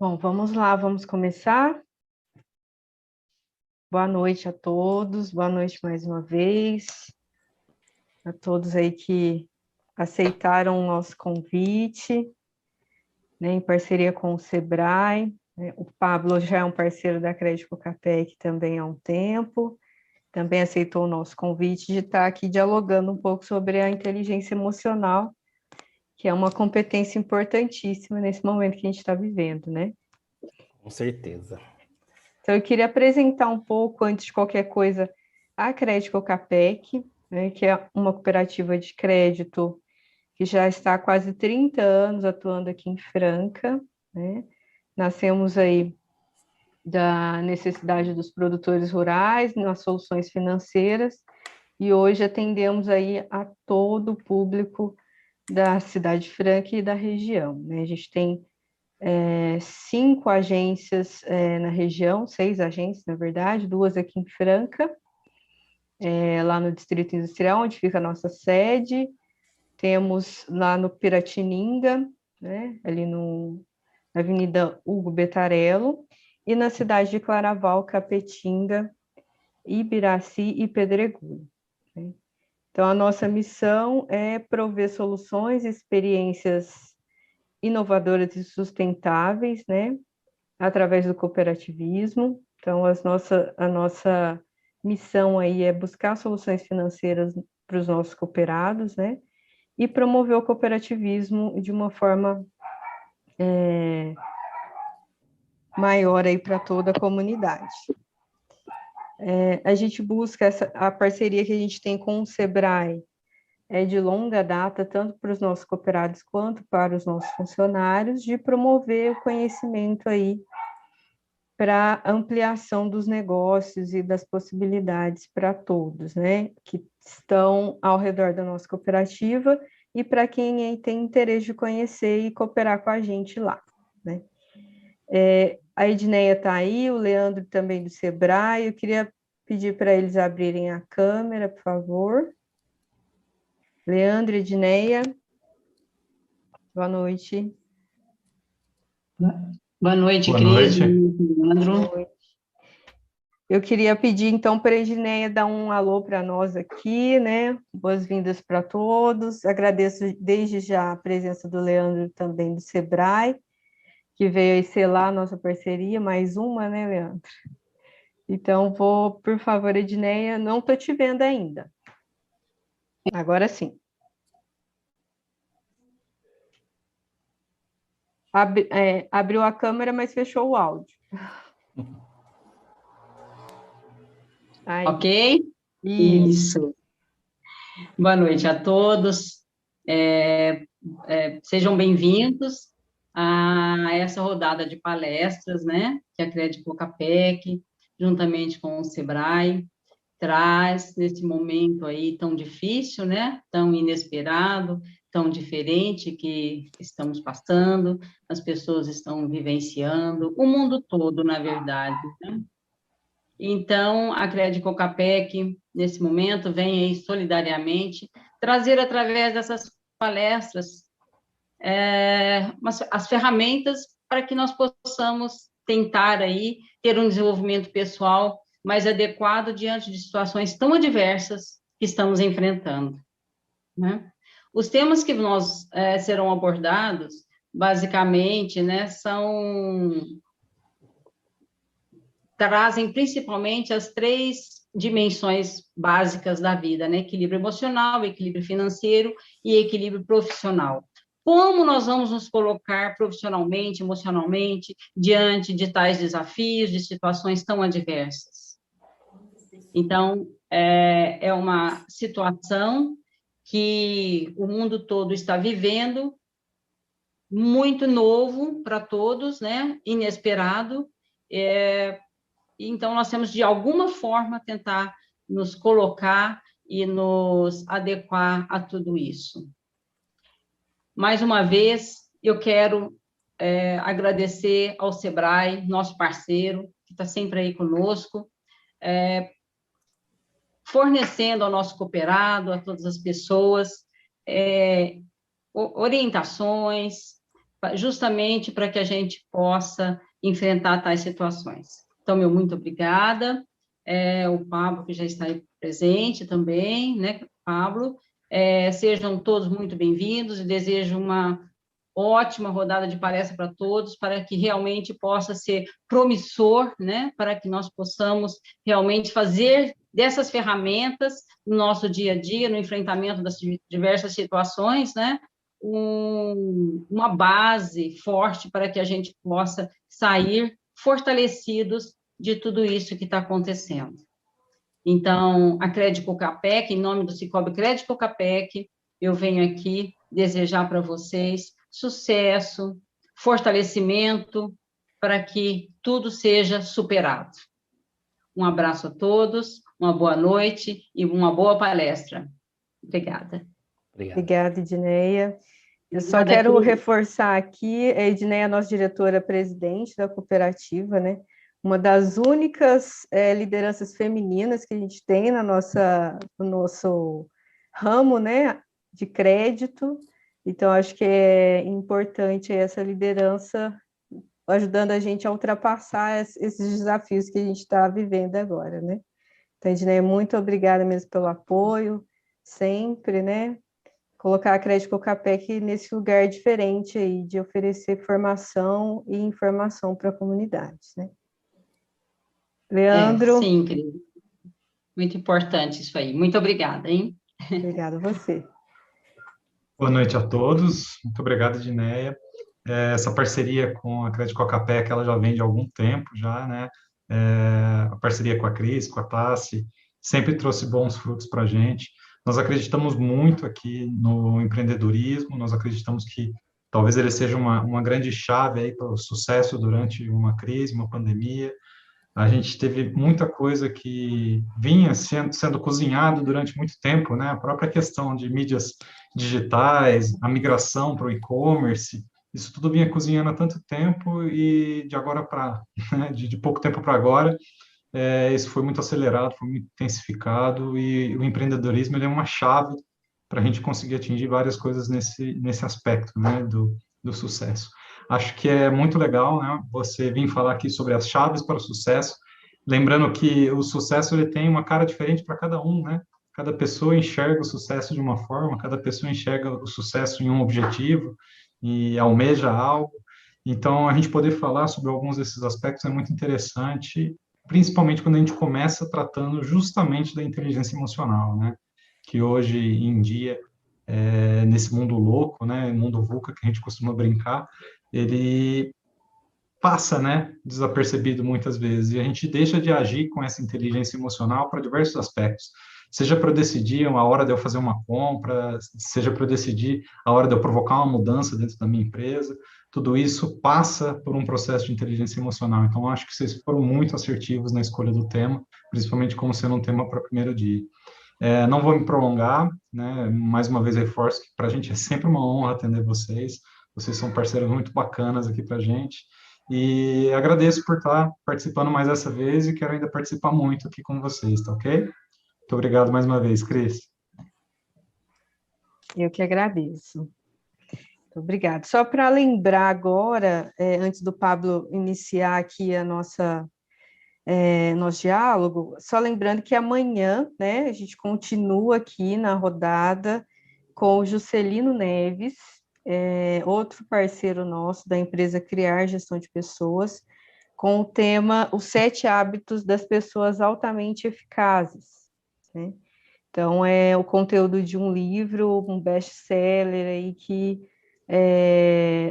Bom, vamos lá, vamos começar. Boa noite a todos, boa noite mais uma vez, a todos aí que aceitaram o nosso convite, né, em parceria com o Sebrae, né. O Pablo já é um parceiro da Crédito Capec também há um tempo, também aceitou o nosso convite de estar aqui dialogando um pouco sobre a inteligência emocional, que é uma competência importantíssima nesse momento que a gente está vivendo, né? Com certeza. Então, eu queria apresentar um pouco, antes de qualquer coisa, a Crédito Capec, né, que é uma cooperativa de crédito que já está há quase 30 anos atuando aqui em Franca, né? Nascemos aí da necessidade dos produtores rurais nas soluções financeiras e hoje atendemos aí a todo o público da cidade de Franca e da região, né? A gente tem 5 agências na região, 6 agências, na verdade, 2 aqui em Franca, lá no Distrito Industrial, onde fica a nossa sede. Temos lá no Piratininga, né, ali na Avenida Hugo Betarello, e na cidade de Claraval, Capetinga, Ibiraci e Pedregulho, né? Então, a nossa missão é prover soluções e experiências inovadoras e sustentáveis, né, através do cooperativismo. Então, a nossa missão aí é buscar soluções financeiras para os nossos cooperados, né? E promover o cooperativismo de uma forma maior aí para toda a comunidade. A gente busca a parceria que a gente tem com o Sebrae é de longa data, tanto para os nossos cooperados quanto para os nossos funcionários, de promover o conhecimento aí para ampliação dos negócios e das possibilidades para todos, né, que estão ao redor da nossa cooperativa e para quem aí tem interesse de conhecer e cooperar com a gente lá, né. A Edneia está aí, o Leandro também do Sebrae, eu queria pedir para eles abrirem a câmera, por favor. Leandro, Edneia, boa noite. Boa noite, Boa Cris. noite. Leandro. Eu queria pedir, então, para a Edneia dar um alô para nós aqui, né? Boas-vindas para todos. Agradeço desde já a presença do Leandro também do Sebrae, que veio aí selar a nossa parceria, mais uma, né, Leandro? Então, por favor, Edneia, não estou te vendo ainda. Agora sim. Abriu a câmera, mas fechou o áudio. Aí. Ok? Isso. Boa noite a todos. Sejam bem-vindos a essa rodada de palestras, né, que a Crédito Capec, juntamente com o Sebrae, traz nesse momento aí tão difícil, né, tão inesperado, tão diferente que estamos passando, as pessoas estão vivenciando, o mundo todo, na verdade, né? Então, a Crédito Capec, nesse momento, vem aí solidariamente trazer, através dessas palestras, as ferramentas para que nós possamos tentar aí ter um desenvolvimento pessoal mais adequado diante de situações tão adversas que estamos enfrentando, né? Os temas que serão abordados, basicamente, né, trazem principalmente as 3 dimensões básicas da vida, né? Equilíbrio emocional, equilíbrio financeiro e equilíbrio profissional. Como nós vamos nos colocar profissionalmente, emocionalmente, diante de tais desafios, de situações tão adversas? Então, é uma situação que o mundo todo está vivendo, muito novo para todos, né? Inesperado. Então, nós temos, de alguma forma, tentar nos colocar e nos adequar a tudo isso. Mais uma vez, eu quero agradecer ao Sebrae, nosso parceiro, que está sempre aí conosco, fornecendo ao nosso cooperado, a todas as pessoas, orientações, justamente para que a gente possa enfrentar tais situações. Então, meu muito obrigada. O Pablo, que já está aí presente também, né, Pablo? Sejam todos muito bem-vindos e desejo uma ótima rodada de palestra para todos, para que realmente possa ser promissor, né, para que nós possamos realmente fazer dessas ferramentas no nosso dia a dia, no enfrentamento das diversas situações, né, uma base forte para que a gente possa sair fortalecidos de tudo isso que está acontecendo. Então, a Crédito Capec, em nome do Cicobi Crédito Capec, eu venho aqui desejar para vocês sucesso, fortalecimento, para que tudo seja superado. Um abraço a todos, uma boa noite e uma boa palestra. Obrigada. Obrigada, Edneia. Eu só Obrigada, quero Cris. reforçar aqui, a Edneia é a nossa diretora-presidente da cooperativa, né? Uma das únicas lideranças femininas que a gente tem no nosso ramo, né, de crédito. Então, acho que é importante essa liderança ajudando a gente a ultrapassar esses desafios que a gente está vivendo agora, né? Então, Edneia, muito obrigada mesmo pelo apoio, sempre, né? Colocar a Crédito Capec nesse lugar diferente aí, de oferecer formação e informação para a comunidade, né? Leandro, Sim, Cris. Muito importante isso aí. Muito obrigada, hein? obrigada a você. Boa noite a todos. Muito obrigado, Edneia. Essa parceria com a Crédito Capec, ela já vem de algum tempo já, né? A parceria com a Cris, com a Tassi, sempre trouxe bons frutos para a gente. Nós acreditamos muito aqui no empreendedorismo, nós acreditamos que talvez ele seja uma grande chave aí para o sucesso durante uma crise, uma pandemia. A gente teve muita coisa que vinha sendo cozinhado durante muito tempo, né? A própria questão de mídias digitais, a migração para o e-commerce, isso tudo vinha cozinhando há tanto tempo e de agora para, né? De pouco tempo para agora, isso foi muito acelerado, foi muito intensificado e o empreendedorismo ele é uma chave para a gente conseguir atingir várias coisas nesse aspecto, né? Do sucesso. Acho que é muito legal, né, você vir falar aqui sobre as chaves para o sucesso, lembrando que o sucesso ele tem uma cara diferente para cada um, né? Cada pessoa enxerga o sucesso de uma forma, cada pessoa enxerga o sucesso em um objetivo e almeja algo. Então, a gente poder falar sobre alguns desses aspectos é muito interessante, principalmente quando a gente começa tratando justamente da inteligência emocional, né? Que hoje em dia, nesse mundo louco, né, mundo VUCA que a gente costuma brincar, ele passa, né, desapercebido muitas vezes, e a gente deixa de agir com essa inteligência emocional para diversos aspectos, seja para eu decidir a hora de eu fazer uma compra, seja para eu decidir a hora de eu provocar uma mudança dentro da minha empresa, tudo isso passa por um processo de inteligência emocional. Então, eu acho que vocês foram muito assertivos na escolha do tema, principalmente como sendo um tema para o primeiro dia. Não vou me prolongar, né? Mais uma vez reforço que para a gente é sempre uma honra atender vocês. Vocês são parceiros muito bacanas aqui para a gente. E agradeço por estar participando mais dessa vez e quero ainda participar muito aqui com vocês, tá ok? Muito obrigado mais uma vez, Cris. Eu que agradeço. Obrigada. Só para lembrar agora, antes do Pablo iniciar aqui a nosso diálogo, só lembrando que amanhã, né, a gente continua aqui na rodada com o Juscelino Neves, outro parceiro nosso da empresa Criar Gestão de Pessoas, com o tema Os 7 Hábitos das Pessoas Altamente Eficazes, né? Então, é o conteúdo de um livro, um best-seller aí que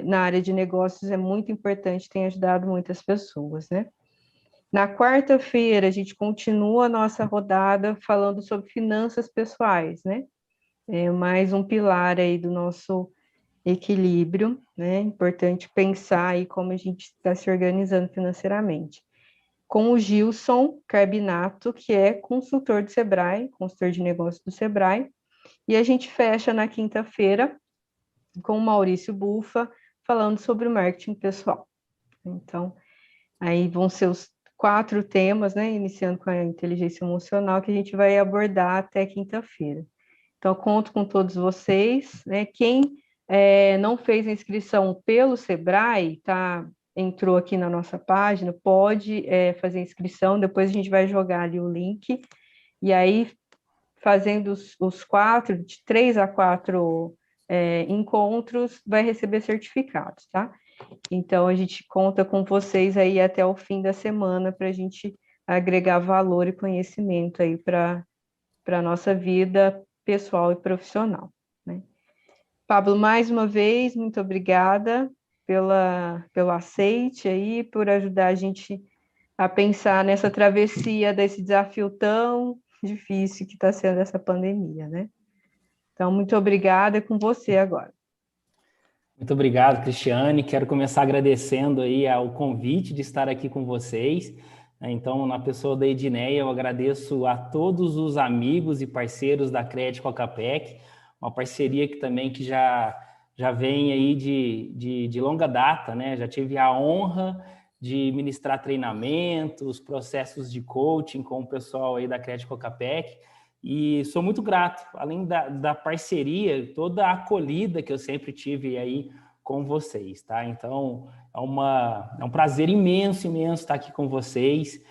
na área de negócios é muito importante, tem ajudado muitas pessoas, né? Na quarta-feira, a gente continua a nossa rodada falando sobre finanças pessoais, né? É mais um pilar aí do nosso equilíbrio, né? Importante pensar aí como a gente está se organizando financeiramente. Com o Gilson Carbinato, que é consultor do Sebrae, consultor de negócios do Sebrae, e a gente fecha na quinta-feira com o Maurício Bufa, falando sobre o marketing pessoal. Então, aí vão ser os 4 temas, né? Iniciando com a inteligência emocional, que a gente vai abordar até quinta-feira. Então, conto com todos vocês, né? Quem não fez a inscrição pelo Sebrae, tá? Entrou aqui na nossa página, pode fazer inscrição, depois a gente vai jogar ali o link, e aí, fazendo os 4, de 3 a 4 encontros, vai receber certificados, tá? Então, a gente conta com vocês aí até o fim da semana para a gente agregar valor e conhecimento aí para a nossa vida pessoal e profissional, né? Pablo, mais uma vez, muito obrigada pelo aceite aí, por ajudar a gente a pensar nessa travessia desse desafio tão difícil que está sendo essa pandemia, né? Então, muito obrigada, é com você agora. Muito obrigado, Cristiane. Quero começar agradecendo aí ao convite de estar aqui com vocês. Então, na pessoa da Edneia, eu agradeço a todos os amigos e parceiros da Crédito Cocapec, uma parceria que já vem aí de longa data, né? Já tive a honra de ministrar treinamentos, processos de coaching com o pessoal aí da Crédito Cocapec, e sou muito grato, além da parceria, toda a acolhida que eu sempre tive aí com vocês, tá? Então, é um prazer imenso estar aqui com vocês,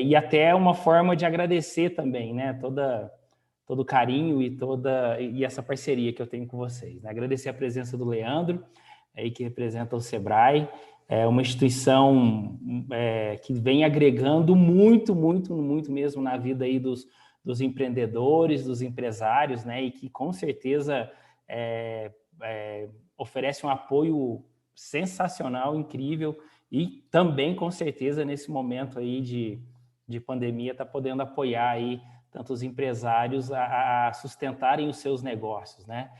e até uma forma de agradecer também, né? Todo o carinho e essa parceria que eu tenho com vocês, né? Agradecer a presença do Leandro, aí que representa o Sebrae, uma instituição que vem agregando muito mesmo na vida aí dos empreendedores, dos empresários, né? E que com certeza oferece um apoio sensacional, incrível, e também com certeza nesse momento aí de pandemia está podendo apoiar aí tanto os empresários a sustentarem os seus negócios, né?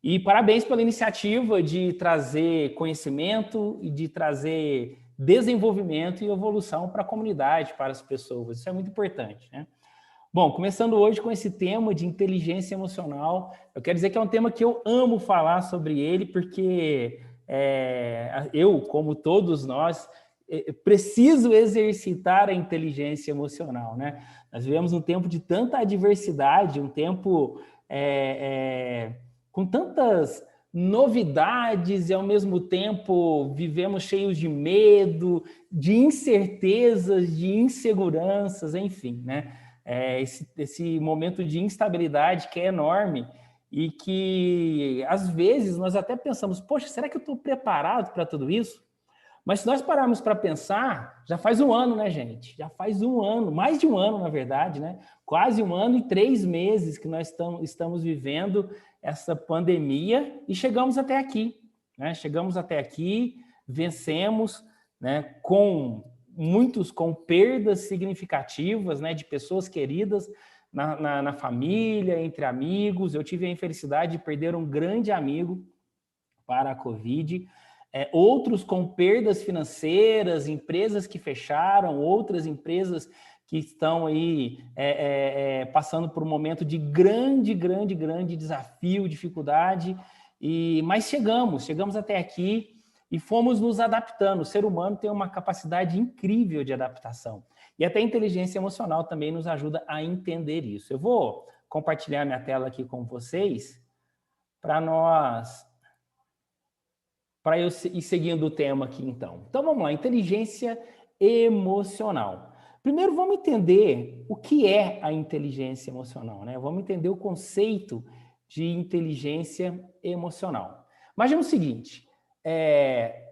E parabéns pela iniciativa de trazer conhecimento e de trazer desenvolvimento e evolução para a comunidade, para as pessoas. Isso é muito importante, né? Bom, começando hoje com esse tema de inteligência emocional, eu quero dizer que é um tema que eu amo falar sobre ele, porque eu, como todos nós, preciso exercitar a inteligência emocional, né? Nós vivemos um tempo de tanta adversidade, um tempo com tantas novidades e, ao mesmo tempo, vivemos cheios de medo, de incertezas, de inseguranças, enfim, né? Esse momento de instabilidade que é enorme e que, às vezes, nós até pensamos, poxa, será que eu estou preparado para tudo isso? Mas se nós pararmos para pensar, já faz um ano, né, gente? Já faz um ano, mais de um ano, na verdade, né? Quase um ano e 3 meses que nós estamos vivendo essa pandemia e chegamos até aqui, né? Chegamos até aqui, vencemos, né? Muitos com perdas significativas, né? De pessoas queridas na família, entre amigos. Eu tive a infelicidade de perder um grande amigo para a Covid. Outros com perdas financeiras, empresas que fecharam, outras empresas que estão aí passando por um momento de grande desafio, dificuldade, mas chegamos até aqui e fomos nos adaptando. O ser humano tem uma capacidade incrível de adaptação. E até a inteligência emocional também nos ajuda a entender isso. Eu vou compartilhar minha tela aqui com vocês para eu ir seguindo o tema aqui, então. Então, vamos lá, inteligência emocional. Primeiro, vamos entender o que é a inteligência emocional, né? Vamos entender o conceito de inteligência emocional. Imagina o seguinte,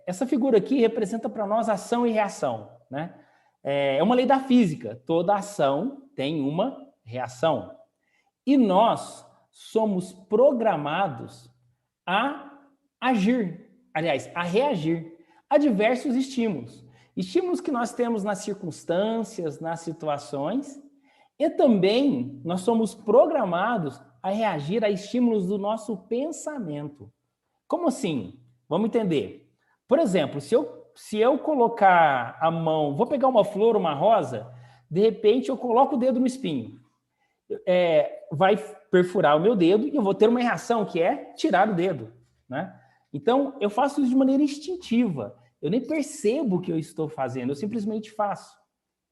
essa figura aqui representa para nós ação e reação, né? É uma lei da física, toda ação tem uma reação. E nós somos programados a agir, aliás, a reagir a diversos estímulos. Estímulos que nós temos nas circunstâncias, nas situações, e também nós somos programados a reagir a estímulos do nosso pensamento. Como assim? Vamos entender. Por exemplo, se eu colocar a mão, vou pegar uma flor, uma rosa, de repente eu coloco o dedo no espinho. Vai perfurar o meu dedo e eu vou ter uma reação que é tirar o dedo, né? Então, eu faço isso de maneira instintiva. Eu nem percebo o que eu estou fazendo, eu simplesmente faço,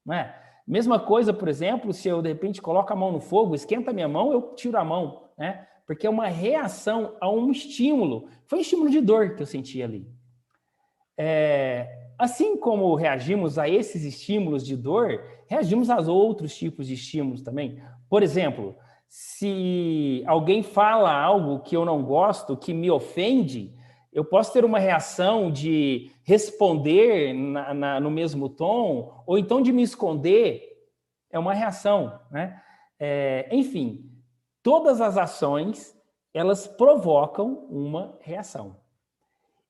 não é? Mesma coisa, por exemplo, se eu, de repente, coloco a mão no fogo, esquenta a minha mão, eu tiro a mão, né? Porque é uma reação a um estímulo. Foi um estímulo de dor que eu senti ali. Assim como reagimos a esses estímulos de dor, reagimos a outros tipos de estímulos também. Por exemplo, se alguém fala algo que eu não gosto, que me ofende, eu posso ter uma reação de responder no mesmo tom, ou então de me esconder. É uma reação, né? Enfim, todas as ações, elas provocam uma reação.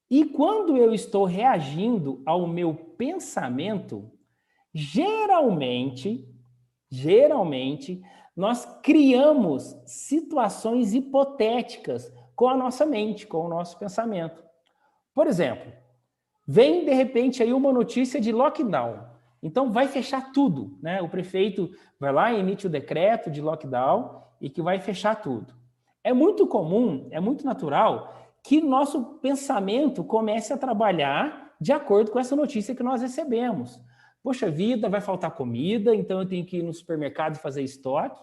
E quando eu estou reagindo ao meu pensamento, geralmente, nós criamos situações hipotéticas com a nossa mente, com o nosso pensamento. Por exemplo, vem de repente aí uma notícia de lockdown. Então vai fechar tudo, né? O prefeito vai lá e emite o decreto de lockdown e que vai fechar tudo. É muito comum, é muito natural que nosso pensamento comece a trabalhar de acordo com essa notícia que nós recebemos. Poxa vida, vai faltar comida, então eu tenho que ir no supermercado fazer estoque.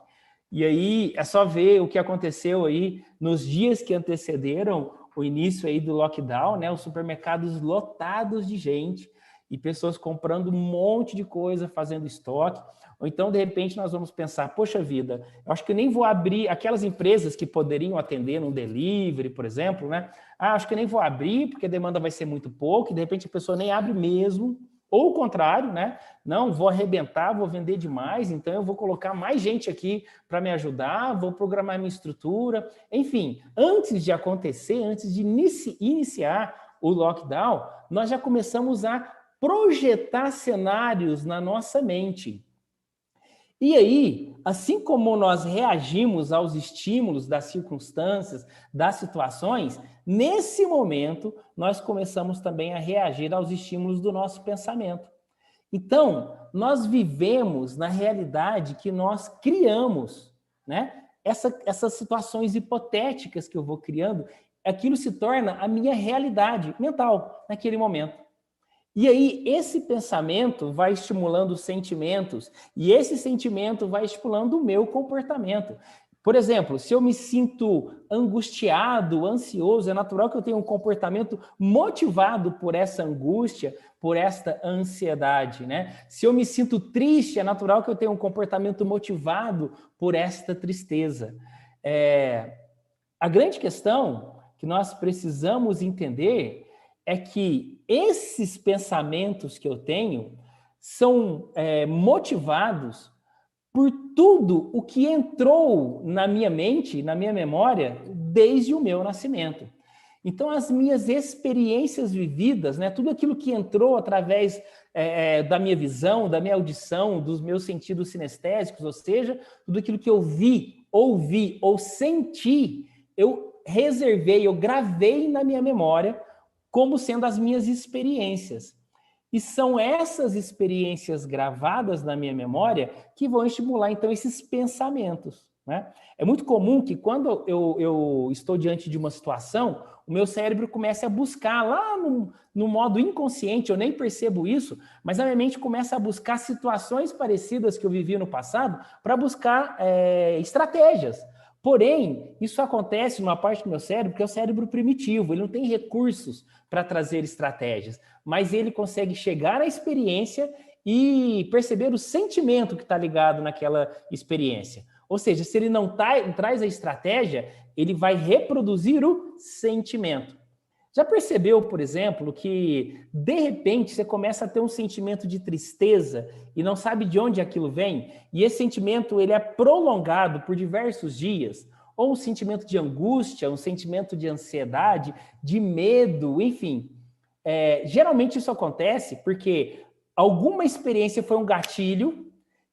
E aí é só ver o que aconteceu aí nos dias que antecederam o início aí do lockdown, né? Os supermercados lotados de gente e pessoas comprando um monte de coisa, fazendo estoque. Ou então, de repente, nós vamos pensar, poxa vida, eu acho que eu nem vou abrir aquelas empresas que poderiam atender num delivery, por exemplo, né? Acho que eu nem vou abrir porque a demanda vai ser muito pouco e, de repente, a pessoa nem abre mesmo. Ou o contrário, né? Não, vou arrebentar, vou vender demais, então eu vou colocar mais gente aqui para me ajudar, vou programar minha estrutura. Enfim, antes de acontecer, antes de iniciar o lockdown, nós já começamos a projetar cenários na nossa mente. E aí, assim como nós reagimos aos estímulos das circunstâncias, das situações, nesse momento nós começamos também a reagir aos estímulos do nosso pensamento. Então, nós vivemos na realidade que nós criamos, né? Essas situações hipotéticas que eu vou criando, aquilo se torna a minha realidade mental naquele momento. E aí, esse pensamento vai estimulando sentimentos, e esse sentimento vai estimulando o meu comportamento. Por exemplo, se eu me sinto angustiado, ansioso, é natural que eu tenha um comportamento motivado por essa angústia, por esta ansiedade, né? Se eu me sinto triste, é natural que eu tenha um comportamento motivado por esta tristeza. A grande questão que nós precisamos entender é que esses pensamentos que eu tenho são motivados por tudo o que entrou na minha mente, na minha memória, desde o meu nascimento. Então, as minhas experiências vividas, né, tudo aquilo que entrou através da minha visão, da minha audição, dos meus sentidos sinestésicos, ou seja, tudo aquilo que eu vi, ouvi ou senti, eu reservei, eu gravei na minha memória como sendo as minhas experiências. E são essas experiências gravadas na minha memória que vão estimular, então, esses pensamentos, né? É muito comum que quando eu estou diante de uma situação, o meu cérebro comece a buscar lá no modo inconsciente, eu nem percebo isso, mas a minha mente começa a buscar situações parecidas que eu vivi no passado para buscar estratégias. Porém, isso acontece numa parte do meu cérebro que é o cérebro primitivo, ele não tem recursos para trazer estratégias, mas ele consegue chegar à experiência e perceber o sentimento que está ligado naquela experiência. Ou seja, se ele não traz a estratégia, ele vai reproduzir o sentimento. Já percebeu, por exemplo, que de repente você começa a ter um sentimento de tristeza e não sabe de onde aquilo vem? E esse sentimento ele é prolongado por diversos dias? Ou um sentimento de angústia, um sentimento de ansiedade, de medo, enfim. Geralmente isso acontece porque alguma experiência foi um gatilho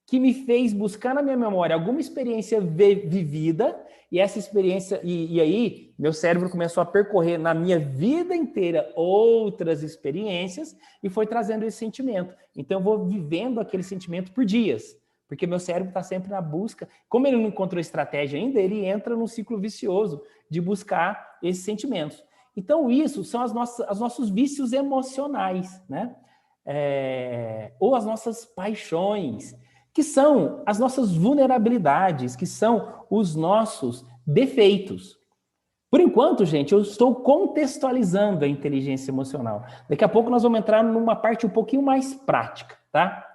que me fez buscar na minha memória alguma experiência vivida, e essa experiência, e aí meu cérebro começou a percorrer na minha vida inteira outras experiências e foi trazendo esse sentimento. Então eu vou vivendo aquele sentimento por dias, porque meu cérebro está sempre na busca. Como ele não encontrou estratégia ainda, ele entra num ciclo vicioso de buscar esses sentimentos. Então isso são os nossos vícios emocionais, né? Ou as nossas paixões, que são as nossas vulnerabilidades, que são os nossos defeitos. Por enquanto, gente, eu estou contextualizando a inteligência emocional. Daqui a pouco nós vamos entrar numa parte um pouquinho mais prática, tá?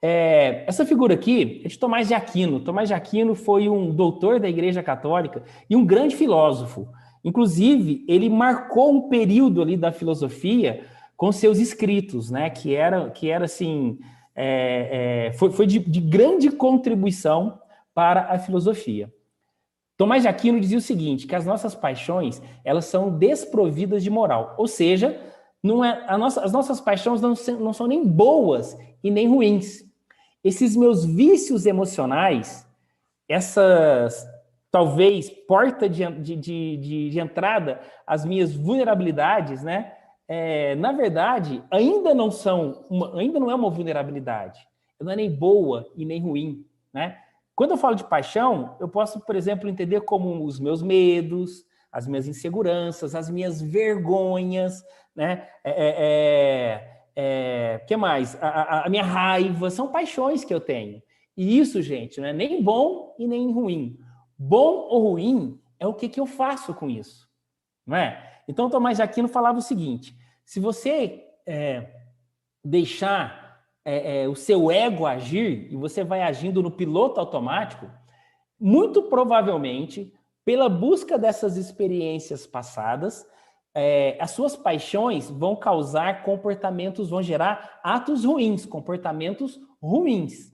Essa figura aqui é de Tomás de Aquino. Tomás de Aquino foi um doutor da Igreja Católica e um grande filósofo. Inclusive, ele marcou um período ali da filosofia com seus escritos, né? Que era assim, foi de grande contribuição para a filosofia. Tomás de Aquino dizia o seguinte, que as nossas paixões, elas são desprovidas de moral. Ou seja, as nossas paixões não são nem boas e nem ruins. Esses meus vícios emocionais, essas, talvez, porta de entrada às minhas vulnerabilidades, né? Na verdade, ainda não é uma vulnerabilidade. Não é nem boa e nem ruim, né? Quando eu falo de paixão, eu posso, por exemplo, entender como os meus medos, as minhas inseguranças, as minhas vergonhas, né? Que mais? A minha raiva, são paixões que eu tenho. E isso, gente, não é nem bom e nem ruim. Bom ou ruim é o que eu faço com isso, não é? Então, Tomás de Aquino falava o seguinte, se você deixar o seu ego agir, e você vai agindo no piloto automático, muito provavelmente, pela busca dessas experiências passadas, as suas paixões vão causar comportamentos, vão gerar atos ruins, comportamentos ruins.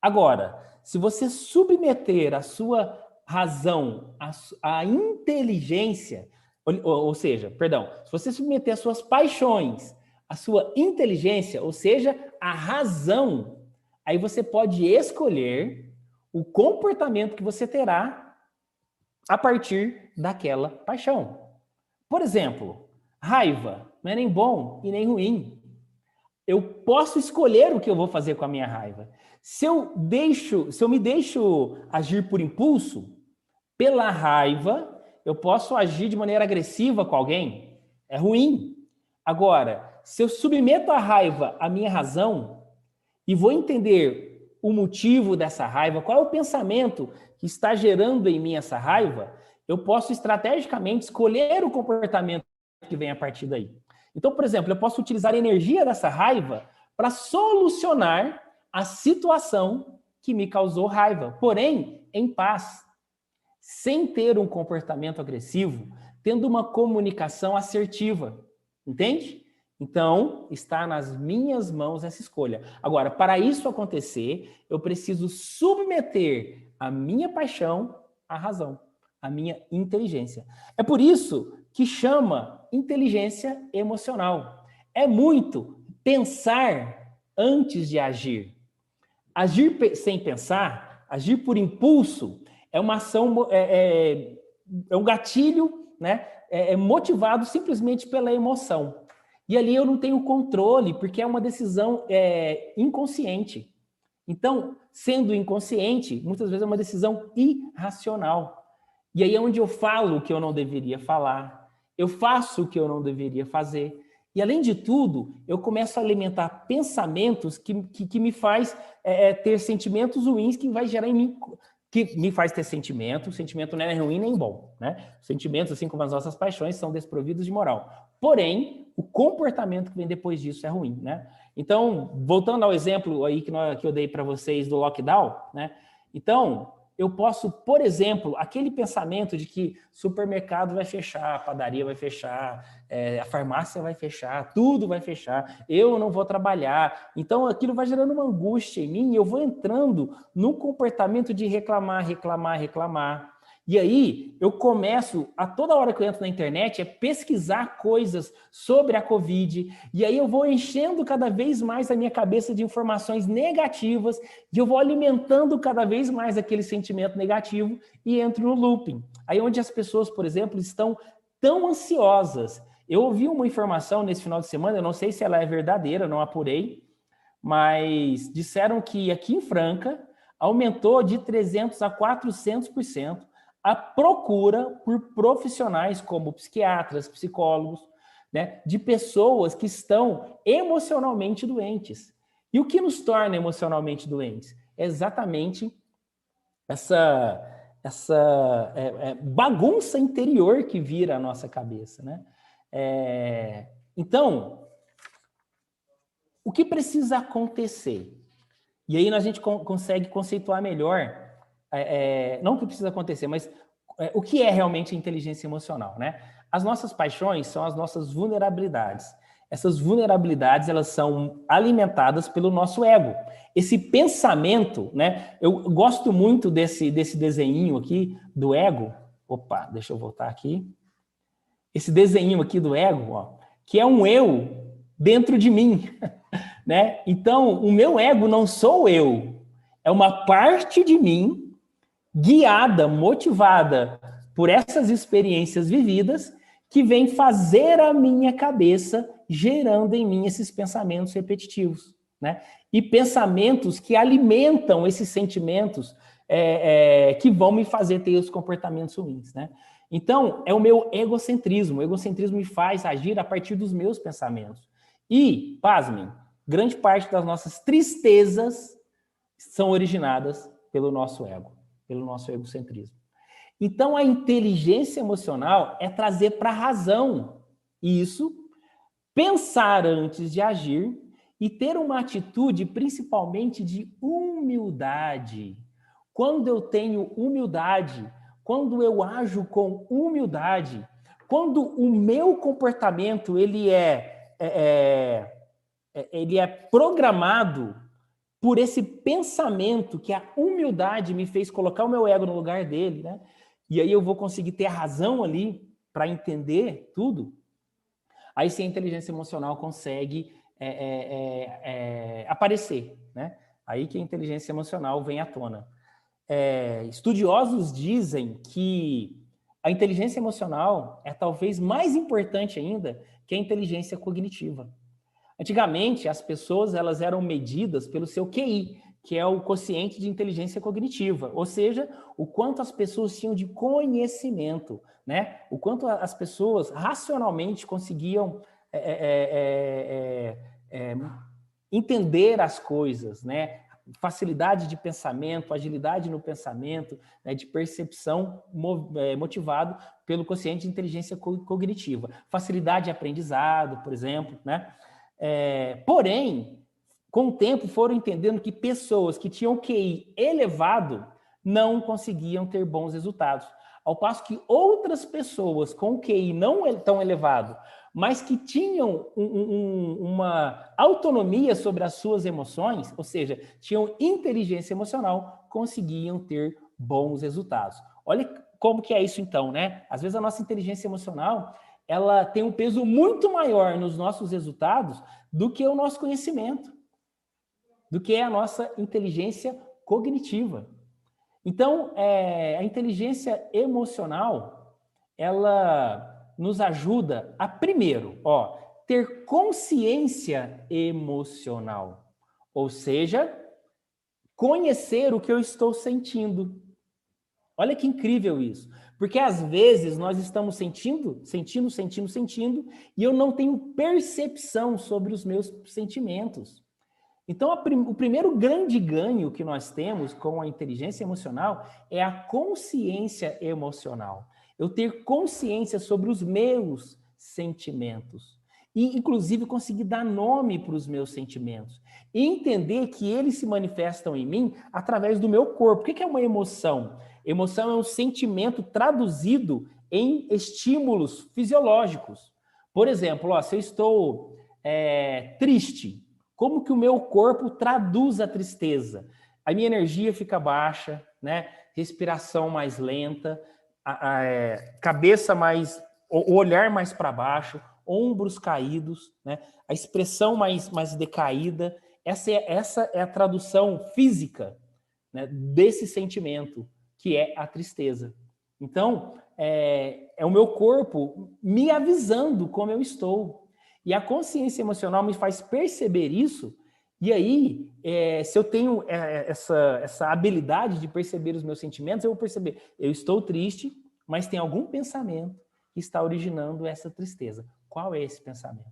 Agora, se você submeter a sua razão, a inteligência, ou seja, se você submeter as suas paixões, a sua inteligência, ou seja, a razão, aí você pode escolher o comportamento que você terá a partir daquela paixão. Por exemplo, raiva não é nem bom e nem ruim. Eu posso escolher o que eu vou fazer com a minha raiva. Se eu me deixo agir por impulso, pela raiva, eu posso agir de maneira agressiva com alguém. É ruim. Agora, se eu submeto a raiva à minha razão e vou entender o motivo dessa raiva, qual é o pensamento que está gerando em mim essa raiva, eu posso estrategicamente escolher o comportamento que vem a partir daí. Então, por exemplo, eu posso utilizar a energia dessa raiva para solucionar a situação que me causou raiva, porém, em paz, sem ter um comportamento agressivo, tendo uma comunicação assertiva. Entende? Então, está nas minhas mãos essa escolha. Agora, para isso acontecer, eu preciso submeter a minha paixão à razão, a minha inteligência. É por isso que chama inteligência emocional. É muito pensar antes de agir. Agir sem pensar, agir por impulso, é uma ação, é um gatilho, né? Motivado simplesmente pela emoção. E ali eu não tenho controle, porque é uma decisão inconsciente. Então, sendo inconsciente, muitas vezes é uma decisão irracional. E aí é onde eu falo o que eu não deveria falar, eu faço o que eu não deveria fazer. E, além de tudo, eu começo a alimentar pensamentos que me faz ter sentimentos ruins, que vai gerar em mim, que me faz ter sentimento. O sentimento não é ruim nem bom, né? Os sentimentos, assim como as nossas paixões, são desprovidos de moral. Porém, o comportamento que vem depois disso é ruim, né? Então, voltando ao exemplo aí que eu dei para vocês do lockdown, né? Então, eu posso, por exemplo, aquele pensamento de que supermercado vai fechar, a padaria vai fechar, a farmácia vai fechar, tudo vai fechar, eu não vou trabalhar. Então, aquilo vai gerando uma angústia em mim e eu vou entrando num comportamento de reclamar. E aí, eu começo, a toda hora que eu entro na internet, pesquisar coisas sobre a Covid, e aí eu vou enchendo cada vez mais a minha cabeça de informações negativas, e eu vou alimentando cada vez mais aquele sentimento negativo, e entro no looping. Aí onde as pessoas, por exemplo, estão tão ansiosas. Eu ouvi uma informação nesse final de semana, eu não sei se ela é verdadeira, não apurei, mas disseram que aqui em Franca, aumentou de 300% a 400%, a procura por profissionais como psiquiatras, psicólogos, né, de pessoas que estão emocionalmente doentes. E o que nos torna emocionalmente doentes? É exatamente bagunça interior que vira a nossa cabeça, né? Então, o que precisa acontecer? E aí a gente consegue conceituar melhor, não o que precisa acontecer, mas o que é realmente a inteligência emocional, né? As nossas paixões são as nossas vulnerabilidades. Essas vulnerabilidades, elas são alimentadas pelo nosso ego. Esse pensamento, né? Eu gosto muito desse desenhinho aqui do ego. Opa, deixa eu voltar aqui. Esse desenhinho aqui do ego, ó, que é um eu dentro de mim, né? Então, o meu ego não sou eu. É uma parte de mim guiada, motivada por essas experiências vividas que vem fazer a minha cabeça gerando em mim esses pensamentos repetitivos, né? E pensamentos que alimentam esses sentimentos que vão me fazer ter os comportamentos ruins, né? Então, é o meu egocentrismo. O egocentrismo me faz agir a partir dos meus pensamentos. E, pasmem, grande parte das nossas tristezas são originadas pelo nosso ego, pelo nosso egocentrismo. Então, a inteligência emocional é trazer para a razão isso, pensar antes de agir e ter uma atitude principalmente de humildade. Quando eu tenho humildade, quando eu ajo com humildade, quando o meu comportamento ele é programado por esse pensamento que a humildade me fez colocar o meu ego no lugar dele, né? E aí eu vou conseguir ter a razão ali para entender tudo. Aí sim a inteligência emocional consegue aparecer, né? Aí que a inteligência emocional vem à tona. Estudiosos dizem que a inteligência emocional é talvez mais importante ainda que a inteligência cognitiva. Antigamente, as pessoas elas eram medidas pelo seu QI, que é o quociente de inteligência cognitiva, ou seja, o quanto as pessoas tinham de conhecimento, né? O quanto as pessoas racionalmente conseguiam entender as coisas, né? Facilidade de pensamento, agilidade no pensamento, né? De percepção motivado pelo quociente de inteligência cognitiva. Facilidade de aprendizado, por exemplo, né? Porém, com o tempo foram entendendo que pessoas que tinham QI elevado não conseguiam ter bons resultados. Ao passo que outras pessoas com QI não tão elevado, mas que tinham uma autonomia sobre as suas emoções, ou seja, tinham inteligência emocional, conseguiam ter bons resultados. Olha como que é isso então, né? Às vezes a nossa inteligência emocional ela tem um peso muito maior nos nossos resultados do que o nosso conhecimento, do que a nossa inteligência cognitiva. Então, a inteligência emocional, ela nos ajuda a, primeiro, ter consciência emocional, ou seja, conhecer o que eu estou sentindo. Olha que incrível isso. Porque às vezes nós estamos sentindo, e eu não tenho percepção sobre os meus sentimentos. Então, o primeiro grande ganho que nós temos com a inteligência emocional é a consciência emocional. Eu ter consciência sobre os meus sentimentos. E, inclusive, conseguir dar nome para os meus sentimentos. E entender que eles se manifestam em mim através do meu corpo. O que é uma emoção? Emoção é um sentimento traduzido em estímulos fisiológicos. Por exemplo, se eu estou triste, como que o meu corpo traduz a tristeza? A minha energia fica baixa, né? Respiração mais lenta, cabeça mais, o olhar mais para baixo, ombros caídos, né? A expressão mais decaída. Essa é a tradução física, né, desse sentimento, que é a tristeza. Então, é o meu corpo me avisando como eu estou. E a consciência emocional me faz perceber isso, e aí, se eu tenho essa habilidade de perceber os meus sentimentos, eu vou perceber, eu estou triste, mas tem algum pensamento que está originando essa tristeza. Qual é esse pensamento?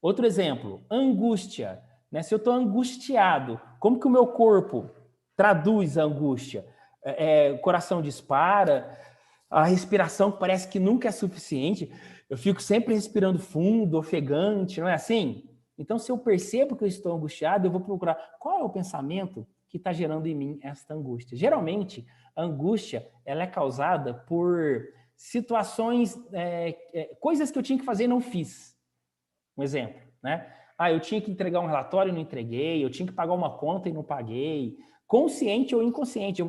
Outro exemplo, angústia. Né? Se eu estou angustiado, como que o meu corpo traduz a angústia? o coração dispara, a respiração parece que nunca é suficiente, eu fico sempre respirando fundo, ofegante, não é assim? Então, se eu percebo que eu estou angustiado, eu vou procurar qual é o pensamento que está gerando em mim esta angústia. Geralmente, a angústia ela é causada por situações, coisas que eu tinha que fazer e não fiz. Um exemplo, né? Eu tinha que entregar um relatório e não entreguei, eu tinha que pagar uma conta e não paguei, consciente ou inconsciente,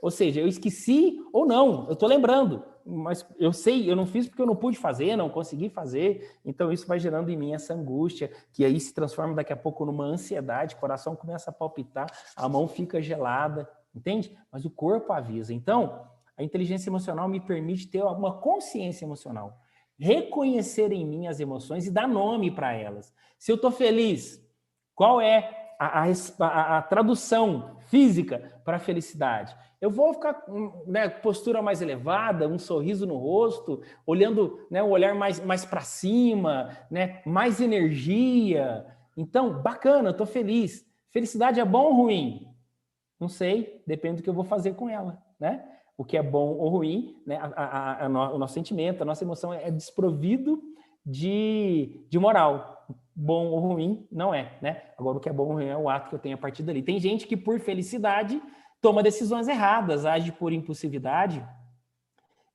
ou seja, eu esqueci ou não, eu estou lembrando, mas eu sei, eu não fiz porque eu não pude fazer, não consegui fazer, então isso vai gerando em mim essa angústia, que aí se transforma daqui a pouco numa ansiedade, o coração começa a palpitar, a mão fica gelada, entende? Mas o corpo avisa. Então, a inteligência emocional me permite ter uma consciência emocional, reconhecer em mim as emoções e dar nome para elas. Se eu estou feliz, qual é a tradução física para a felicidade? Eu vou ficar com postura mais elevada, um sorriso no rosto, olhando, um olhar mais para cima, mais energia. Então, bacana, eu estou feliz. Felicidade é bom ou ruim? Não sei, depende do que eu vou fazer com ela, né? O que é bom ou ruim, o nosso sentimento, a nossa emoção é desprovido de moral. Bom ou ruim não é, né? Agora, o que é bom ou ruim é o ato que eu tenho a partir dali. Tem gente que, por felicidade, toma decisões erradas, age por impulsividade,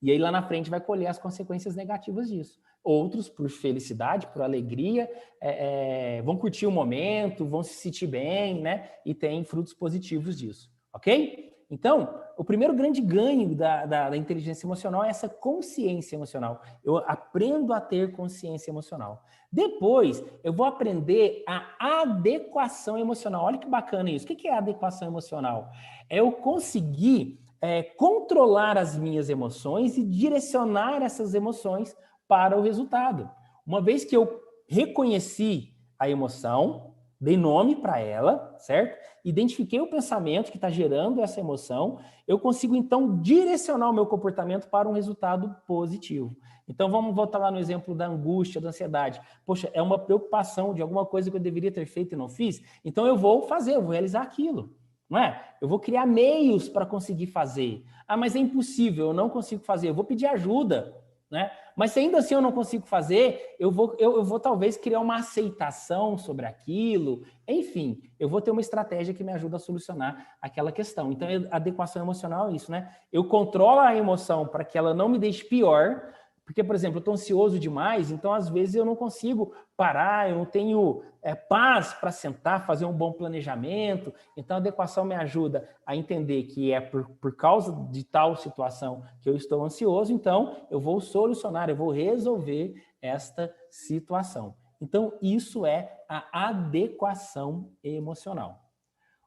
e aí lá na frente vai colher as consequências negativas disso. Outros, por felicidade, por alegria, vão curtir o momento, vão se sentir bem, né? E tem frutos positivos disso, ok? Então, o primeiro grande ganho da inteligência emocional é essa consciência emocional. Eu aprendo a ter consciência emocional. Depois, eu vou aprender a adequação emocional. Olha que bacana isso. O que é a adequação emocional? É eu conseguir controlar as minhas emoções e direcionar essas emoções para o resultado. Uma vez que eu reconheci a emoção, dei nome para ela, certo? Identifiquei o pensamento que está gerando essa emoção, eu consigo, então, direcionar o meu comportamento para um resultado positivo. Então, vamos voltar lá no exemplo da angústia, da ansiedade. Poxa, é uma preocupação de alguma coisa que eu deveria ter feito e não fiz, então eu vou fazer, eu vou realizar aquilo, não é? Eu vou criar meios para conseguir fazer. Mas é impossível, eu não consigo fazer, eu vou pedir ajuda, né? Mas se ainda assim eu não consigo fazer, eu vou talvez criar uma aceitação sobre aquilo. Enfim, eu vou ter uma estratégia que me ajuda a solucionar aquela questão. Então, a adequação emocional é isso, né? Eu controlo a emoção para que ela não me deixe pior, porque, por exemplo, eu estou ansioso demais, então às vezes eu não consigo parar, eu não tenho paz para sentar, fazer um bom planejamento. Então a adequação me ajuda a entender que é por causa de tal situação que eu estou ansioso, então eu vou solucionar, eu vou resolver esta situação. Então isso é a adequação emocional.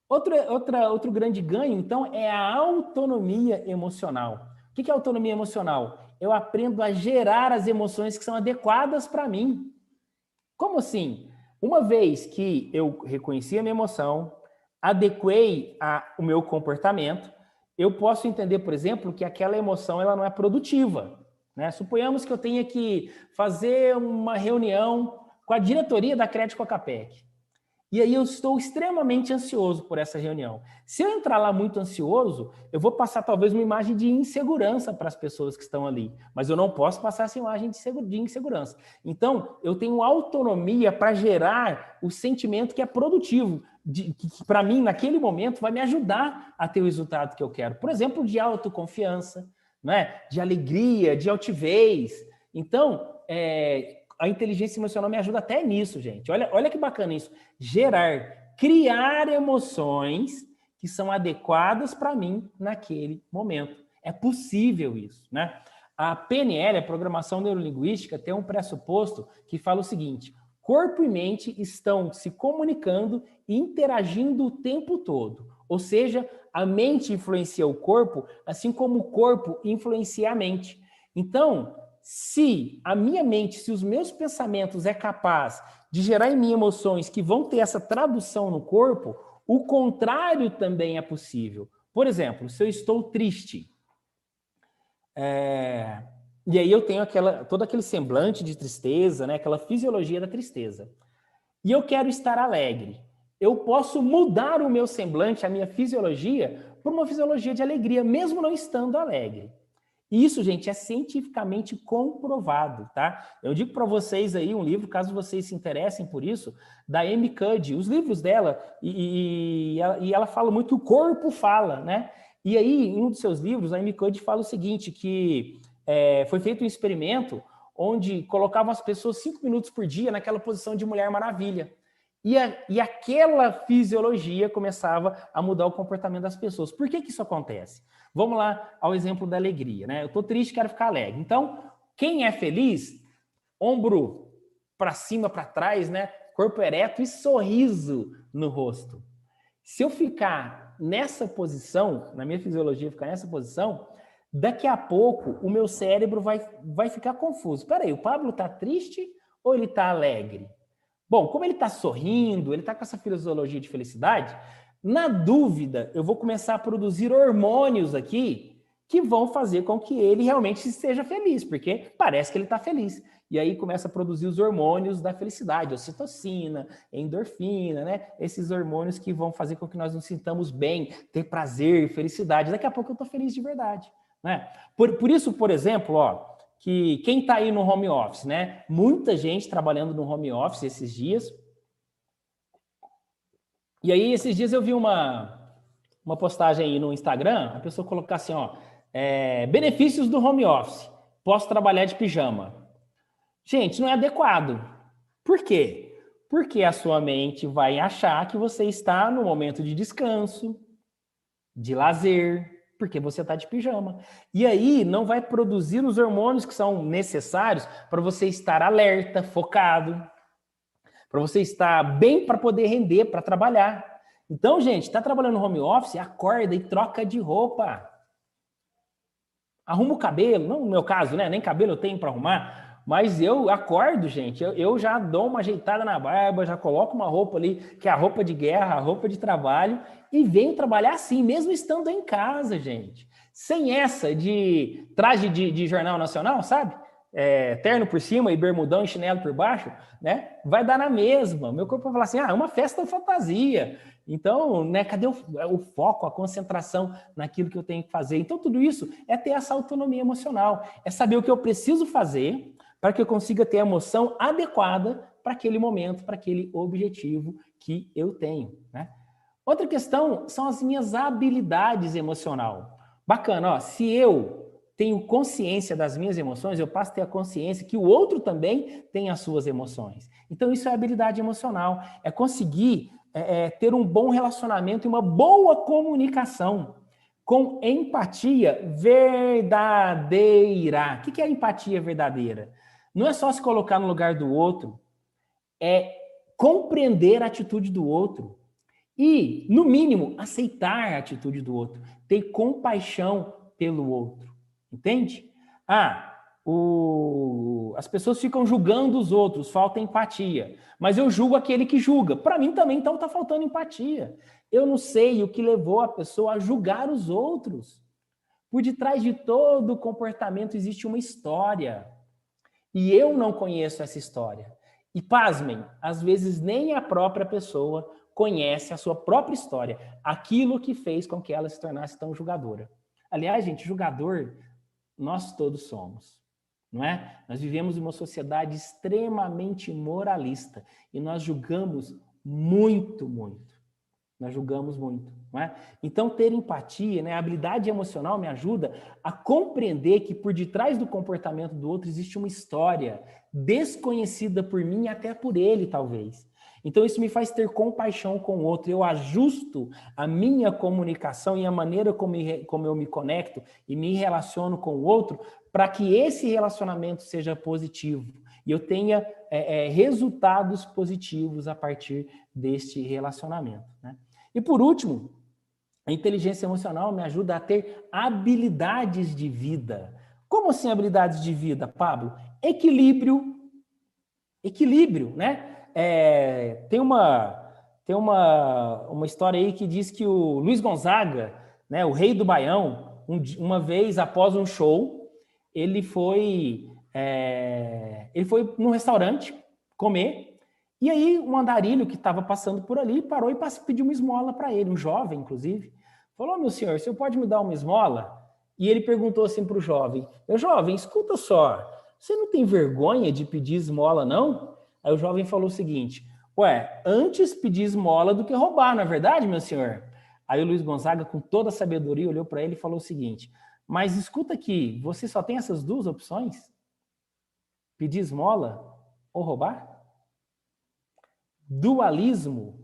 Outro grande ganho, então, é a autonomia emocional. O que é autonomia emocional? Eu aprendo a gerar as emoções que são adequadas para mim. Como assim? Uma vez que eu reconheci a minha emoção, adequei o meu comportamento, eu posso entender, por exemplo, que aquela emoção ela não é produtiva, né? Suponhamos que eu tenha que fazer uma reunião com a diretoria da Crédito Cocapec. E aí eu estou extremamente ansioso por essa reunião. Se eu entrar lá muito ansioso, eu vou passar talvez uma imagem de insegurança para as pessoas que estão ali. Mas eu não posso passar essa imagem de insegurança. Então, eu tenho autonomia para gerar o sentimento que é produtivo, que para mim, naquele momento, vai me ajudar a ter o resultado que eu quero. Por exemplo, de autoconfiança, né? De alegria, de altivez. Então, a inteligência emocional me ajuda até nisso, gente. Olha que bacana isso. Criar emoções que são adequadas para mim naquele momento. É possível isso, né? A PNL, a Programação Neurolinguística, tem um pressuposto que fala o seguinte: corpo e mente estão se comunicando e interagindo o tempo todo. Ou seja, a mente influencia o corpo, assim como o corpo influencia a mente. Então, se a minha mente, se os meus pensamentos é capaz de gerar em mim emoções que vão ter essa tradução no corpo, o contrário também é possível. Por exemplo, se eu estou triste, e aí eu tenho todo aquele semblante de tristeza, né? Aquela fisiologia da tristeza, e eu quero estar alegre, eu posso mudar o meu semblante, a minha fisiologia, por uma fisiologia de alegria, mesmo não estando alegre. Isso, gente, é cientificamente comprovado, tá? Eu digo para vocês aí um livro, caso vocês se interessem por isso, da Amy Cuddy, os livros dela, e ela fala muito, o corpo fala, né? E aí, em um dos seus livros, a Amy Cuddy fala o seguinte, que foi feito um experimento onde colocavam as pessoas 5 minutos por dia naquela posição de Mulher Maravilha. E aquela fisiologia começava a mudar o comportamento das pessoas. Por que isso acontece? Vamos lá ao exemplo da alegria, né? Eu estou triste, quero ficar alegre. Então, quem é feliz, ombro para cima, para trás, né? Corpo ereto e sorriso no rosto. Se eu ficar nessa posição, na minha fisiologia ficar nessa posição, daqui a pouco o meu cérebro vai ficar confuso. Espera aí, o Pablo está triste ou ele está alegre? Bom, como ele está sorrindo, ele está com essa fisiologia de felicidade, na dúvida, eu vou começar a produzir hormônios aqui que vão fazer com que ele realmente esteja feliz, porque parece que ele está feliz. E aí começa a produzir os hormônios da felicidade, ocitocina, endorfina, né? Esses hormônios que vão fazer com que nós nos sintamos bem, ter prazer, felicidade. Daqui a pouco eu estou feliz de verdade, né? Por isso, por exemplo, ó, que quem está aí no home office, né? Muita gente trabalhando no home office esses dias. E aí, esses dias eu vi uma postagem aí no Instagram, a pessoa colocar assim, ó, benefícios do home office. Posso trabalhar de pijama. Gente, não é adequado. Por quê? Porque a sua mente vai achar que você está no momento de descanso, de lazer, porque você está de pijama. E aí não vai produzir os hormônios que são necessários para você estar alerta, focado, para você estar bem para poder render, para trabalhar. Então, gente, está trabalhando no home office, acorda e troca de roupa. Arruma o cabelo, não no meu caso, né? Nem cabelo eu tenho para arrumar, mas eu acordo, gente, eu já dou uma ajeitada na barba, já coloco uma roupa ali, que é a roupa de guerra, a roupa de trabalho, e venho trabalhar assim, mesmo estando em casa, gente. Sem essa de traje de jornal nacional, sabe? Terno por cima e bermudão e chinelo por baixo, né? Vai dar na mesma. Meu corpo vai falar assim, uma festa fantasia. Então, né, cadê o foco, a concentração naquilo que eu tenho que fazer? Então, tudo isso é ter essa autonomia emocional, é saber o que eu preciso fazer para que eu consiga ter a emoção adequada para aquele momento, para aquele objetivo que eu tenho, né? Outra questão são as minhas habilidades emocionais. Bacana, ó, se eu tenho consciência das minhas emoções, eu passo a ter a consciência que o outro também tem as suas emoções. Então, isso é habilidade emocional, é conseguir ter um bom relacionamento e uma boa comunicação com empatia verdadeira. O que é empatia verdadeira? Não é só se colocar no lugar do outro, é compreender a atitude do outro e, no mínimo, aceitar a atitude do outro, ter compaixão pelo outro. Entende? As pessoas ficam julgando os outros, falta empatia. Mas eu julgo aquele que julga. Para mim também, então, está faltando empatia. Eu não sei o que levou a pessoa a julgar os outros. Por detrás de todo comportamento existe uma história. E eu não conheço essa história. E, pasmem, às vezes nem a própria pessoa conhece a sua própria história. Aquilo que fez com que ela se tornasse tão julgadora. Aliás, gente, julgador, nós todos somos. Não é? Nós vivemos em uma sociedade extremamente moralista e nós julgamos muito, muito. Nós julgamos muito, não é? Então, ter empatia, né, a habilidade emocional me ajuda a compreender que por detrás do comportamento do outro existe uma história desconhecida por mim e até por ele, talvez. Então, isso me faz ter compaixão com o outro. Eu ajusto a minha comunicação e a maneira como eu me conecto e me relaciono com o outro para que esse relacionamento seja positivo e eu tenha resultados positivos a partir deste relacionamento, né? E, por último, a inteligência emocional me ajuda a ter habilidades de vida. Como assim habilidades de vida, Pablo? Equilíbrio, né? Tem uma história aí que diz que o Luiz Gonzaga, né, o rei do Baião, uma vez após um show, ele foi num restaurante comer, e aí um andarilho que estava passando por ali parou e pediu uma esmola para ele, um jovem, inclusive. Falou, meu senhor, o senhor pode me dar uma esmola? E ele perguntou assim para o jovem, meu jovem, escuta só, você não tem vergonha de pedir esmola, não? Aí o jovem falou o seguinte, ué, antes pedir esmola do que roubar, não é verdade, meu senhor? Aí o Luiz Gonzaga, com toda a sabedoria, olhou para ele e falou o seguinte, mas escuta aqui, você só tem essas duas opções? Pedir esmola ou roubar? Dualismo,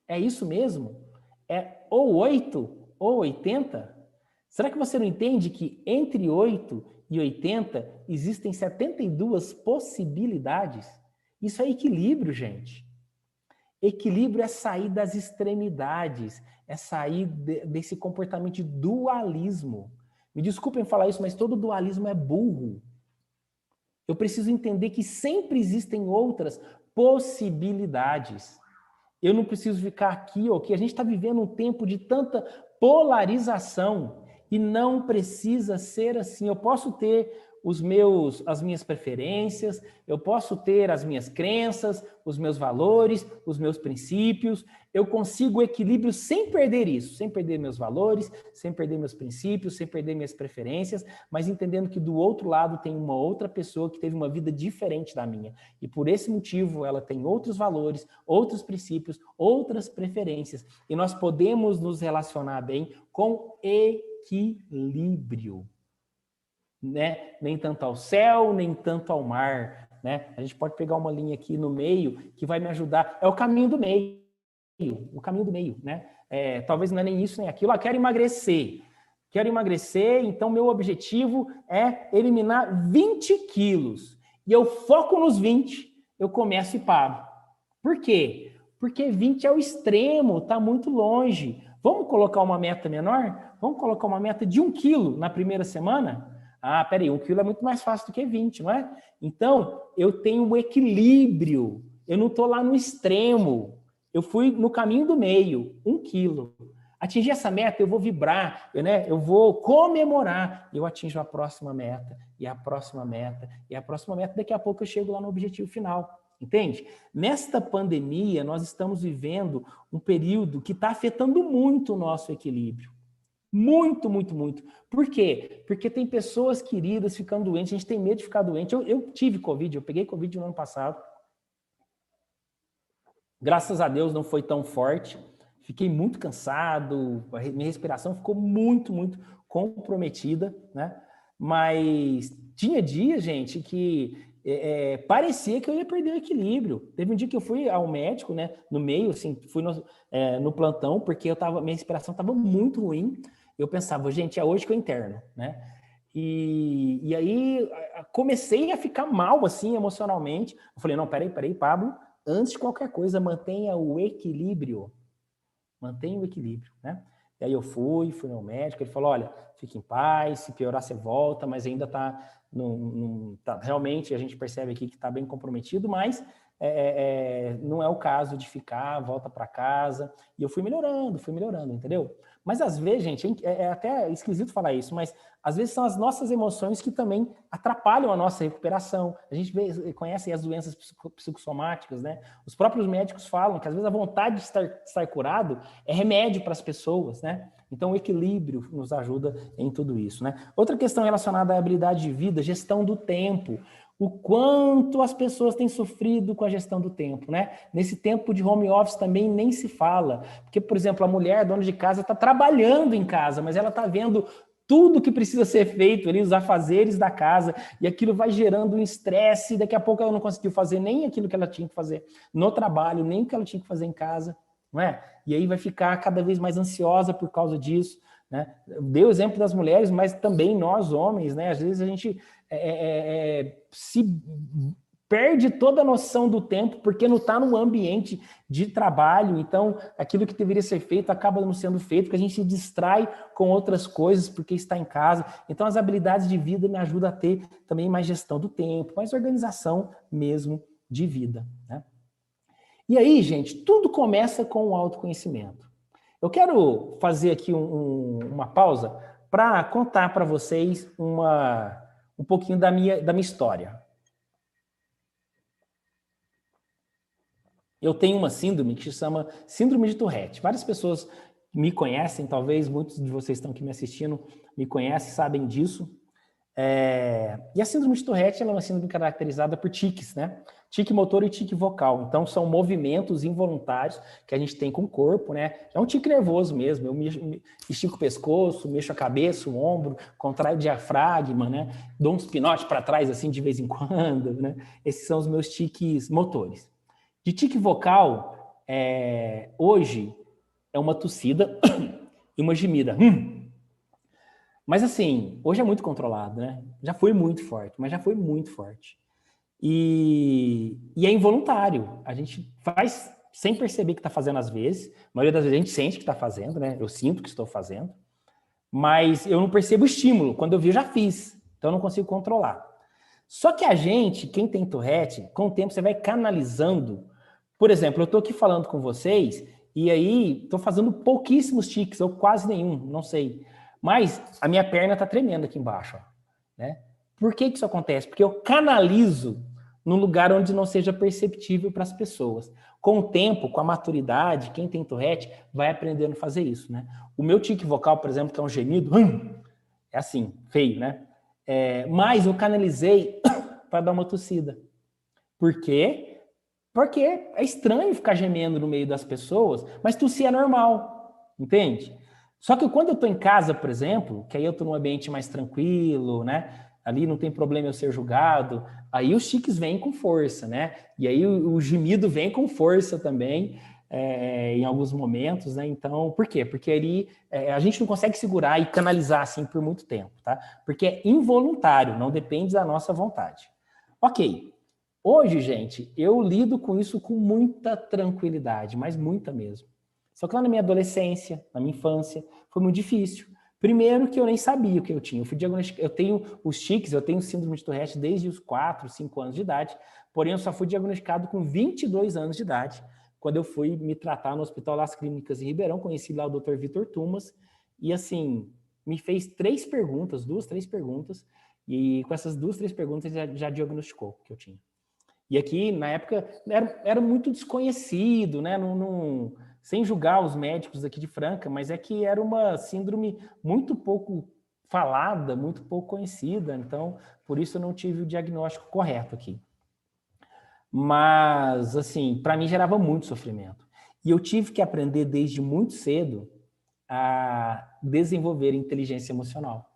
é isso mesmo? É ou 8 ou 80? Será que você não entende que entre 8 e 80 existem 72 possibilidades? Isso é equilíbrio, gente. Equilíbrio é sair das extremidades, é sair desse comportamento de dualismo. Me desculpem falar isso, mas todo dualismo é burro. Eu preciso entender que sempre existem outras possibilidades. Eu não preciso ficar aqui ou aqui. A gente está vivendo um tempo de tanta polarização e não precisa ser assim. Eu posso ter as minhas preferências, eu posso ter as minhas crenças, os meus valores, os meus princípios. Eu consigo equilíbrio sem perder isso, sem perder meus valores, sem perder meus princípios, sem perder minhas preferências, mas entendendo que do outro lado tem uma outra pessoa que teve uma vida diferente da minha. E por esse motivo ela tem outros valores, outros princípios, outras preferências. E nós podemos nos relacionar bem com equilíbrio. Né? Nem tanto ao céu, nem tanto ao mar, né? A gente pode pegar uma linha aqui no meio que vai me ajudar. É o caminho do meio, né? Talvez não é nem isso nem aquilo. Quero emagrecer, então meu objetivo é eliminar 20 quilos. E eu foco nos 20, eu começo e paro. Por quê? Porque 20 é o extremo, está muito longe. Vamos colocar uma meta menor? Vamos colocar uma meta de 1 quilo na primeira semana? Peraí, 1 quilo é muito mais fácil do que 20, não é? Então, eu tenho um equilíbrio. Eu não estou lá no extremo. Eu fui no caminho do meio, 1 quilo. Atingir essa meta, eu vou vibrar, eu vou comemorar. Eu atinjo a próxima meta, e a próxima meta, e a próxima meta. Daqui a pouco eu chego lá no objetivo final. Entende? Nesta pandemia, nós estamos vivendo um período que está afetando muito o nosso equilíbrio. Muito, muito, muito. Por quê? Porque tem pessoas queridas ficando doentes, a gente tem medo de ficar doente. Eu tive Covid, eu peguei Covid no ano passado. Graças a Deus não foi tão forte. Fiquei muito cansado, minha respiração ficou muito, muito comprometida, né? Mas tinha dias, gente, que parecia que eu ia perder o equilíbrio. Teve um dia que eu fui ao médico, né? No meio, assim, fui no plantão, porque minha respiração estava muito ruim. Eu pensava, gente, é hoje que eu interno, né? E aí comecei a ficar mal, assim, emocionalmente. Eu falei, não, peraí, Pablo, antes de qualquer coisa, mantenha o equilíbrio. Mantenha o equilíbrio, né? E aí eu fui no médico, ele falou, olha, fique em paz, se piorar você volta, mas ainda tá realmente a gente percebe aqui que está bem comprometido, mas não é o caso de ficar, volta para casa. E eu fui melhorando, entendeu? Mas às vezes, gente, é até esquisito falar isso, mas às vezes são as nossas emoções que também atrapalham a nossa recuperação. A gente conhece as doenças psicossomáticas, né? Os próprios médicos falam que às vezes a vontade de estar curado é remédio para as pessoas, né? Então o equilíbrio nos ajuda em tudo isso, né? Outra questão relacionada à habilidade de vida, gestão do tempo. O quanto as pessoas têm sofrido com a gestão do tempo, né? Nesse tempo de home office também nem se fala. Porque, por exemplo, a mulher, dona de casa, está trabalhando em casa, mas ela está vendo tudo que precisa ser feito ali, os afazeres da casa, e aquilo vai gerando um estresse, e daqui a pouco ela não conseguiu fazer nem aquilo que ela tinha que fazer no trabalho, nem o que ela tinha que fazer em casa, não é? E aí vai ficar cada vez mais ansiosa por causa disso, né? Dei o exemplo das mulheres, mas também nós homens, né? Às vezes a gente se perde toda a noção do tempo porque não está num ambiente de trabalho, então aquilo que deveria ser feito acaba não sendo feito, porque a gente se distrai com outras coisas porque está em casa. Então as habilidades de vida me ajudam a ter também mais gestão do tempo, mais organização mesmo de vida, né? E aí, gente, tudo começa com o autoconhecimento. Eu quero fazer aqui uma pausa para contar para vocês um pouquinho da minha história. Eu tenho uma síndrome que se chama síndrome de Tourette. Várias pessoas me conhecem, talvez muitos de vocês estão aqui me assistindo, me conhecem, sabem disso. E a síndrome de Tourette, ela é uma síndrome caracterizada por tiques, né? Tique motor e tique vocal. Então, são movimentos involuntários que a gente tem com o corpo, né? É um tique nervoso mesmo. Eu estico o pescoço, mexo a cabeça, o ombro, contraio o diafragma, né? Dou uns pinotes para trás, assim, de vez em quando, né? Esses são os meus tiques motores. De tique vocal, hoje, é uma tossida e uma gemida. Mas assim, hoje é muito controlado, né? Já foi muito forte, mas já foi muito forte. E é involuntário. A gente faz sem perceber que está fazendo às vezes. A maioria das vezes a gente sente que está fazendo, né? Eu sinto que estou fazendo. Mas eu não percebo o estímulo. Quando eu vi, eu já fiz. Então eu não consigo controlar. Só que a gente, quem tem Tourette, com o tempo você vai canalizando. Por exemplo, eu estou aqui falando com vocês e aí estou fazendo pouquíssimos tiques, ou quase nenhum, não sei. Mas a minha perna está tremendo aqui embaixo. Ó, né? Por que isso acontece? Porque eu canalizo num lugar onde não seja perceptível para as pessoas. Com o tempo, com a maturidade, quem tem Tourette vai aprendendo a fazer isso. Né? O meu tique vocal, por exemplo, que é um gemido, é assim, feio, né? Mas eu canalizei para dar uma tossida. Por quê? Porque é estranho ficar gemendo no meio das pessoas, mas tossir é normal, entende? Só que quando eu estou em casa, por exemplo, que aí eu estou num ambiente mais tranquilo, né? Ali não tem problema eu ser julgado, aí os tiques vêm com força, né? E aí o gemido vem com força também, em alguns momentos, né? Então, por quê? Porque ali a gente não consegue segurar e canalizar assim por muito tempo, tá? Porque é involuntário, não depende da nossa vontade. Ok. Hoje, gente, eu lido com isso com muita tranquilidade, mas muita mesmo. Só que lá na minha adolescência, na minha infância, foi muito difícil. Primeiro que eu nem sabia o que eu tinha. Eu tenho os tiques, eu tenho síndrome de Tourette desde os 4, 5 anos de idade, porém eu só fui diagnosticado com 22 anos de idade, quando eu fui me tratar no Hospital Las Clínicas em Ribeirão, conheci lá o Dr. Vitor Tumas, e assim, me fez 3 perguntas, e com essas 2, 3 perguntas já diagnosticou que eu tinha. E aqui, na época, era muito desconhecido, né? Sem julgar os médicos aqui de Franca, mas é que era uma síndrome muito pouco falada, muito pouco conhecida, então, por isso eu não tive o diagnóstico correto aqui. Mas, assim, para mim gerava muito sofrimento. E eu tive que aprender desde muito cedo a desenvolver inteligência emocional.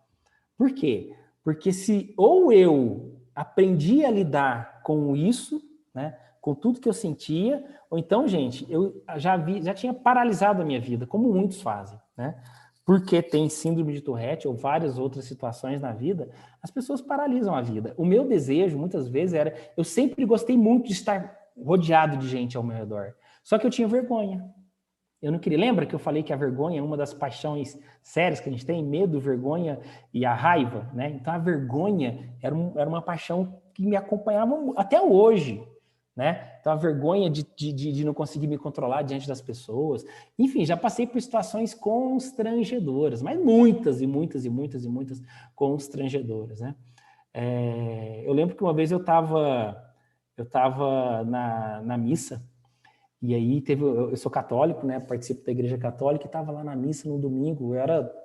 Por quê? Porque ou eu aprendi a lidar com isso, né, com tudo que eu sentia, ou então, gente, eu já tinha paralisado a minha vida, como muitos fazem, né? Porque tem síndrome de Tourette ou várias outras situações na vida, as pessoas paralisam a vida. O meu desejo, muitas vezes, eu sempre gostei muito de estar rodeado de gente ao meu redor, só que eu tinha vergonha. Eu não queria. Lembra que eu falei que a vergonha é uma das paixões sérias que a gente tem? Medo, vergonha e a raiva, né? Então a vergonha era uma paixão que me acompanhava até hoje, né? Então a vergonha de não conseguir me controlar diante das pessoas. Enfim, já passei por situações constrangedoras, mas muitas e muitas e muitas e muitas constrangedoras, né? Eu lembro que uma vez eu estava na missa. E aí eu sou católico, né? Participo da igreja católica e estava lá na missa no domingo.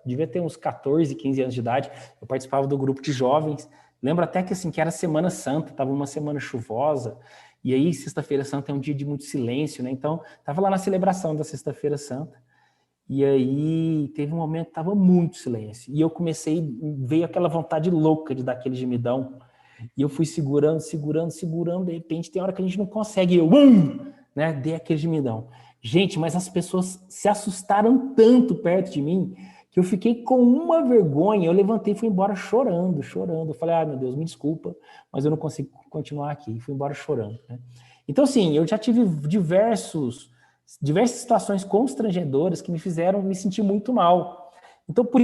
Devia ter uns 14, 15 anos de idade. Eu participava do grupo de jovens. Lembro até que assim que era Semana Santa, estava uma semana chuvosa. E aí Sexta-feira Santa é um dia de muito silêncio, né? Então estava lá na celebração da Sexta-feira Santa. E aí teve um momento que estava muito silêncio. E eu veio aquela vontade louca de dar aquele gemidão. E eu fui segurando. De repente tem hora que a gente não consegue. Né? Dei aquele gemidão. Gente, mas as pessoas se assustaram tanto perto de mim que eu fiquei com uma vergonha. Eu levantei e fui embora chorando. Eu falei, meu Deus, me desculpa, mas eu não consigo continuar aqui. E fui embora chorando. Né? Então, assim, eu já tive diversas situações constrangedoras que me fizeram me sentir muito mal. Então, por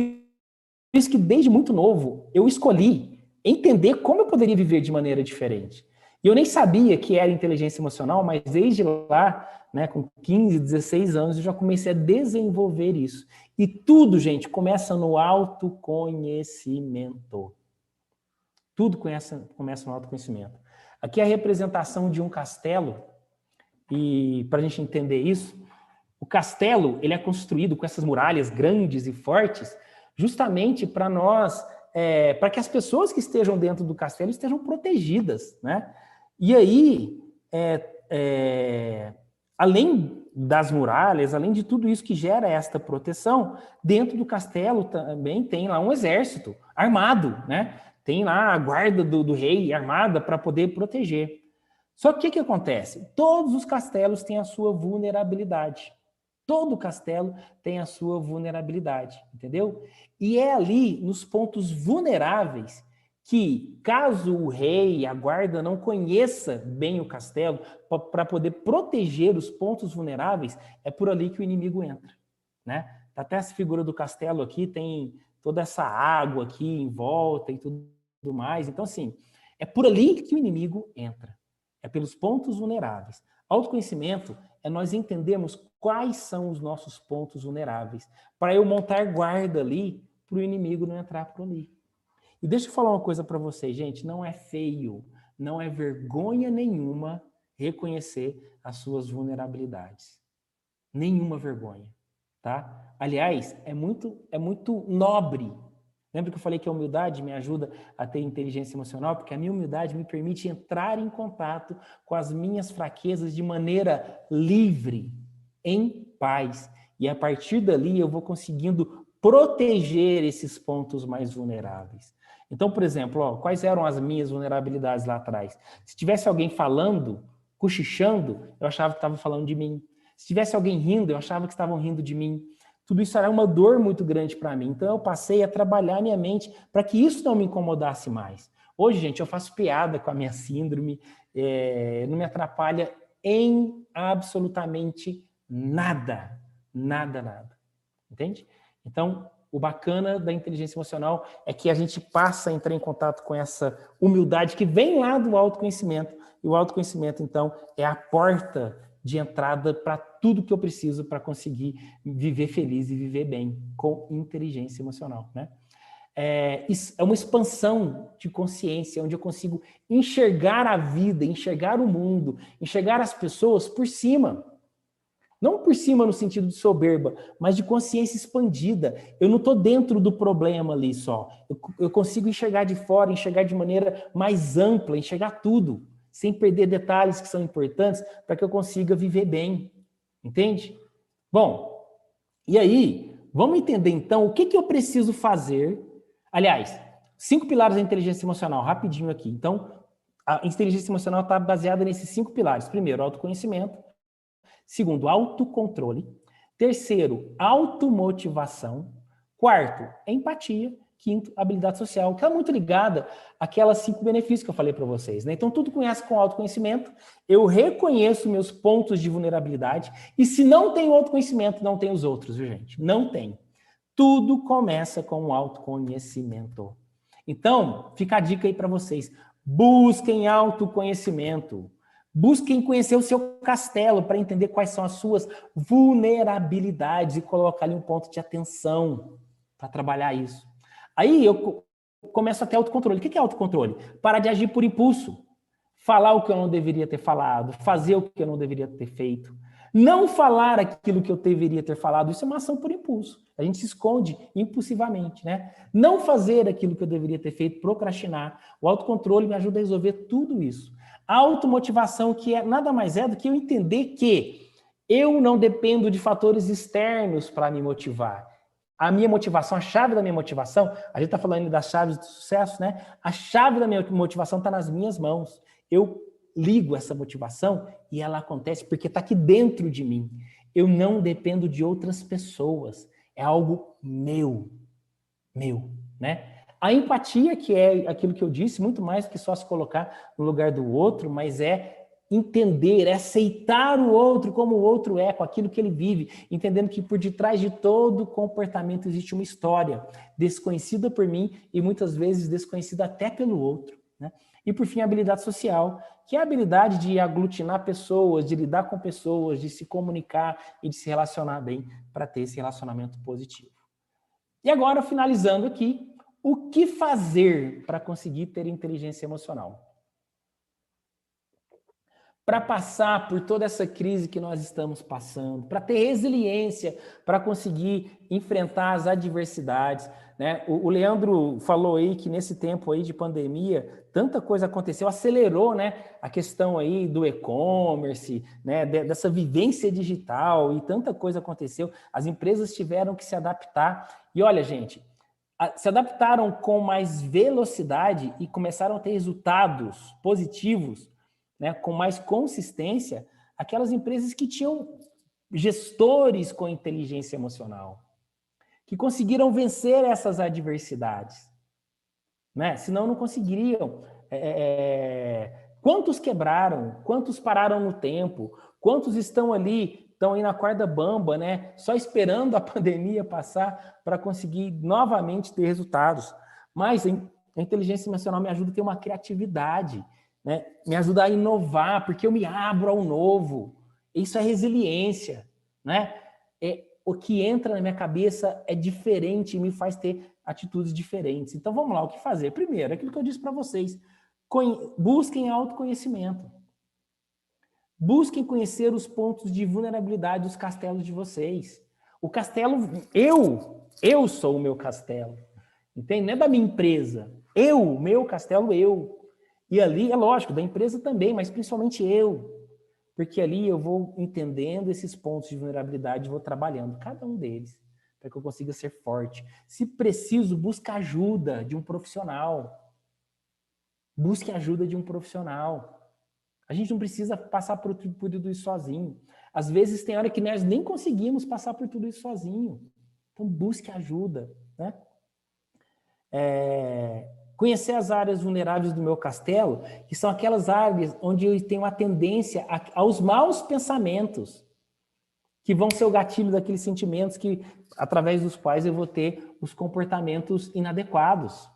isso que desde muito novo eu escolhi entender como eu poderia viver de maneira diferente. E eu nem sabia que era inteligência emocional, mas desde lá, né, com 15, 16 anos, eu já comecei a desenvolver isso. E tudo, gente, começa no autoconhecimento. Tudo começa no autoconhecimento. Aqui é a representação de um castelo, e para a gente entender isso, O castelo, ele é construído com essas muralhas grandes e fortes, justamente para nós, para que as pessoas que estejam dentro do castelo estejam protegidas, né? E aí, além das muralhas, além de tudo isso que gera esta proteção, dentro do castelo também tem lá um exército armado, né? Tem lá a guarda do rei armada para poder proteger. Só que o que acontece? Todos os castelos têm a sua vulnerabilidade. Todo castelo tem a sua vulnerabilidade, entendeu? E é ali, nos pontos vulneráveis, que caso o rei e a guarda não conheça bem o castelo, para poder proteger os pontos vulneráveis, é por ali que o inimigo entra, né? Até essa figura do castelo aqui, tem toda essa água aqui em volta e tudo mais. Então, assim, é por ali que o inimigo entra. É pelos pontos vulneráveis. Autoconhecimento é nós entendermos quais são os nossos pontos vulneráveis, para eu montar guarda ali, para o inimigo não entrar por ali. E deixa eu falar uma coisa para vocês, gente, não é feio, não é vergonha nenhuma reconhecer as suas vulnerabilidades. Nenhuma vergonha, tá? Aliás, é muito nobre. Lembra que eu falei que a humildade me ajuda a ter inteligência emocional? Porque a minha humildade me permite entrar em contato com as minhas fraquezas de maneira livre, em paz. E a partir dali eu vou conseguindo proteger esses pontos mais vulneráveis. Então, por exemplo, quais eram as minhas vulnerabilidades lá atrás? Se tivesse alguém falando, cochichando, eu achava que estava falando de mim. Se tivesse alguém rindo, eu achava que estavam rindo de mim. Tudo isso era uma dor muito grande para mim. Então eu passei a trabalhar minha mente para que isso não me incomodasse mais. Hoje, gente, eu faço piada com a minha síndrome, não me atrapalha em absolutamente nada. Nada, nada. Entende? Então, o bacana da inteligência emocional é que a gente passa a entrar em contato com essa humildade que vem lá do autoconhecimento. E o autoconhecimento, então, é a porta de entrada para tudo que eu preciso para conseguir viver feliz e viver bem com inteligência emocional, né? É uma expansão de consciência, onde eu consigo enxergar a vida, enxergar o mundo, enxergar as pessoas por cima. Não por cima no sentido de soberba, mas de consciência expandida. Eu não estou dentro do problema ali só. Eu consigo enxergar de fora, enxergar de maneira mais ampla, enxergar tudo, sem perder detalhes que são importantes para que eu consiga viver bem. Entende? Bom, e aí, vamos entender então o que eu preciso fazer. Aliás, 5 pilares da inteligência emocional, rapidinho aqui. Então, a inteligência emocional está baseada nesses 5 pilares. Primeiro, autoconhecimento. Segundo, autocontrole. Terceiro, automotivação. Quarto, empatia. Quinto, habilidade social, que é muito ligada àquelas 5 benefícios que eu falei para vocês, né? Então, tudo começa com autoconhecimento, eu reconheço meus pontos de vulnerabilidade, e se não tem autoconhecimento, não tem os outros, viu, gente? Não tem. Tudo começa com o autoconhecimento. Então, fica a dica aí para vocês. Busquem autoconhecimento. Busquem conhecer o seu castelo para entender quais são as suas vulnerabilidades e colocar ali um ponto de atenção para trabalhar isso. Aí eu começo a ter autocontrole. O que é autocontrole? Parar de agir por impulso. Falar o que eu não deveria ter falado. Fazer o que eu não deveria ter feito. Não falar aquilo que eu deveria ter falado. Isso é uma ação por impulso. A gente se esconde impulsivamente, né? Não fazer aquilo que eu deveria ter feito, procrastinar. O autocontrole me ajuda a resolver tudo isso. A automotivação, que nada mais é do que eu entender que eu não dependo de fatores externos para me motivar. A minha motivação, a chave da minha motivação, a gente está falando das chaves do sucesso, né? A chave da minha motivação está nas minhas mãos. Eu ligo essa motivação e ela acontece porque está aqui dentro de mim. Eu não dependo de outras pessoas. É algo meu, né? A empatia, que é aquilo que eu disse, muito mais do que só se colocar no lugar do outro, mas é entender, é aceitar o outro como o outro é, com aquilo que ele vive, entendendo que por detrás de todo comportamento existe uma história desconhecida por mim e muitas vezes desconhecida até pelo outro, né? E por fim, a habilidade social, que é a habilidade de aglutinar pessoas, de lidar com pessoas, de se comunicar e de se relacionar bem para ter esse relacionamento positivo. E agora, finalizando aqui, o que fazer para conseguir ter inteligência emocional? para passar por toda essa crise que nós estamos passando, para ter resiliência, para conseguir enfrentar as adversidades, né? O Leandro falou aí que nesse tempo aí de pandemia, tanta coisa aconteceu, acelerou, né, a questão aí do e-commerce, né, dessa vivência digital, e tanta coisa aconteceu, as empresas tiveram que se adaptar. E olha, gente, se adaptaram com mais velocidade e começaram a ter resultados positivos, né, com mais consistência, aquelas empresas que tinham gestores com inteligência emocional, que conseguiram vencer essas adversidades, né? Senão não conseguiriam. Quantos quebraram? Quantos pararam no tempo? Quantos estão aí na corda bamba, né? Só esperando a pandemia passar para conseguir novamente ter resultados. Mas a inteligência emocional me ajuda a ter uma criatividade, né? Me ajuda a inovar, porque eu me abro ao novo. Isso é resiliência, né? O que entra na minha cabeça é diferente e me faz ter atitudes diferentes. Então, vamos lá, o que fazer? Primeiro, aquilo que eu disse para vocês, busquem autoconhecimento. Busquem conhecer os pontos de vulnerabilidade dos castelos de vocês. O castelo, eu sou o meu castelo. Entende? Não é da minha empresa. Meu castelo, eu. E ali, é lógico, da empresa também, mas principalmente eu. Porque ali eu vou entendendo esses pontos de vulnerabilidade e vou trabalhando cada um deles, para que eu consiga ser forte. Se preciso, busque ajuda de um profissional. Busque ajuda de um profissional. A gente não precisa passar por tudo isso sozinho. Às vezes tem hora que nós nem conseguimos passar por tudo isso sozinho. Então busque ajuda, né? Conhecer as áreas vulneráveis do meu castelo, que são aquelas áreas onde eu tenho uma tendência aos maus pensamentos, que vão ser o gatilho daqueles sentimentos que, através dos quais eu vou ter os comportamentos inadequados.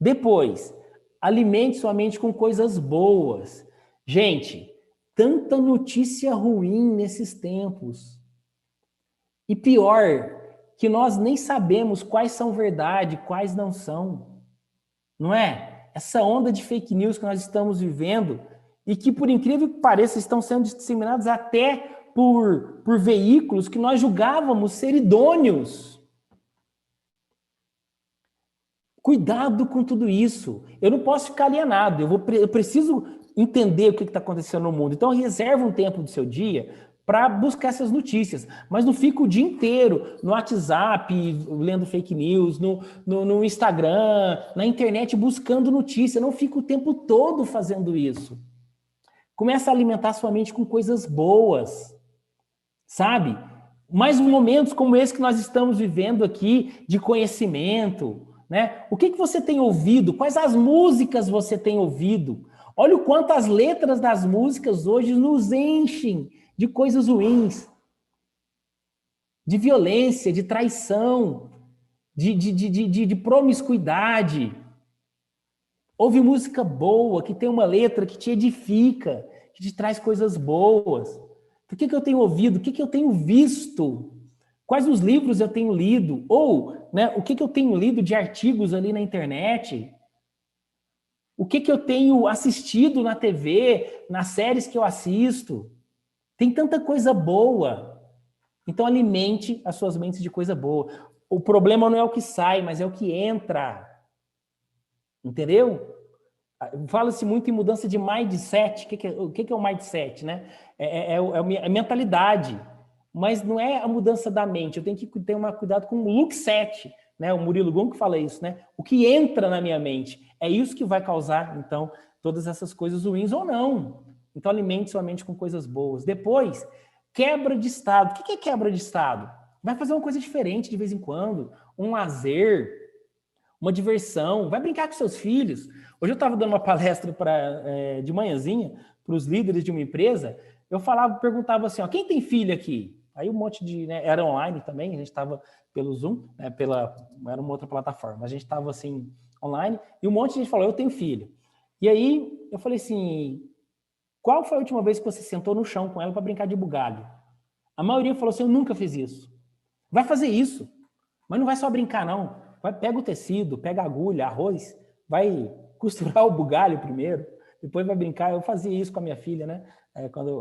Depois, alimente sua mente com coisas boas. Gente, tanta notícia ruim nesses tempos. E pior, que nós nem sabemos quais são verdade, quais não são. Não é? Essa onda de fake news que nós estamos vivendo e que, por incrível que pareça, estão sendo disseminados até por veículos que nós julgávamos ser idôneos. Cuidado com tudo isso. Eu não posso ficar alienado. Eu preciso entender o que está acontecendo no mundo. Então, reserva um tempo do seu dia para buscar essas notícias. Mas não fica o dia inteiro no WhatsApp, lendo fake news, no Instagram, na internet, buscando notícia. Não fica o tempo todo fazendo isso. Começa a alimentar sua mente com coisas boas, sabe? Mais momentos como esse que nós estamos vivendo aqui, de conhecimento, né? O que você tem ouvido? Quais as músicas você tem ouvido? Olha o quanto as letras das músicas hoje nos enchem de coisas ruins, de violência, de traição, de promiscuidade. Ouve música boa, que tem uma letra que te edifica, que te traz coisas boas. O que eu tenho ouvido? O que eu tenho visto? Quais os livros eu tenho lido? Ou, né, o que eu tenho lido de artigos ali na internet? O que eu tenho assistido na TV, nas séries que eu assisto? Tem tanta coisa boa. Então, alimente as suas mentes de coisa boa. O problema não é o que sai, mas é o que entra. Entendeu? Fala-se muito em mudança de mindset. O que é o mindset, né? É a mentalidade. Mas não é a mudança da mente. Eu tenho que ter cuidado com o look set, né? O Murilo Gun que fala isso, né? O que entra na minha mente. É isso que vai causar, então, todas essas coisas ruins ou não. Então, alimente sua mente com coisas boas. Depois, quebra de estado. O que é quebra de estado? Vai fazer uma coisa diferente de vez em quando. Um lazer, uma diversão. Vai brincar com seus filhos. Hoje eu estava dando uma palestra de manhãzinha para os líderes de uma empresa. Eu perguntava assim, ó, quem tem filho aqui? Aí um monte de... Né, era online também, a gente estava pelo Zoom, né, era uma outra plataforma. A gente estava assim, online, e um monte de gente falou, eu tenho filho. E aí eu falei assim... Qual foi a última vez que você sentou no chão com ela para brincar de bugalho? A maioria falou assim, eu nunca fiz isso. Vai fazer isso. Mas não vai só brincar, não. Pega o tecido, pega a agulha, arroz, vai costurar o bugalho primeiro. Depois vai brincar. Eu fazia isso com a minha filha, né?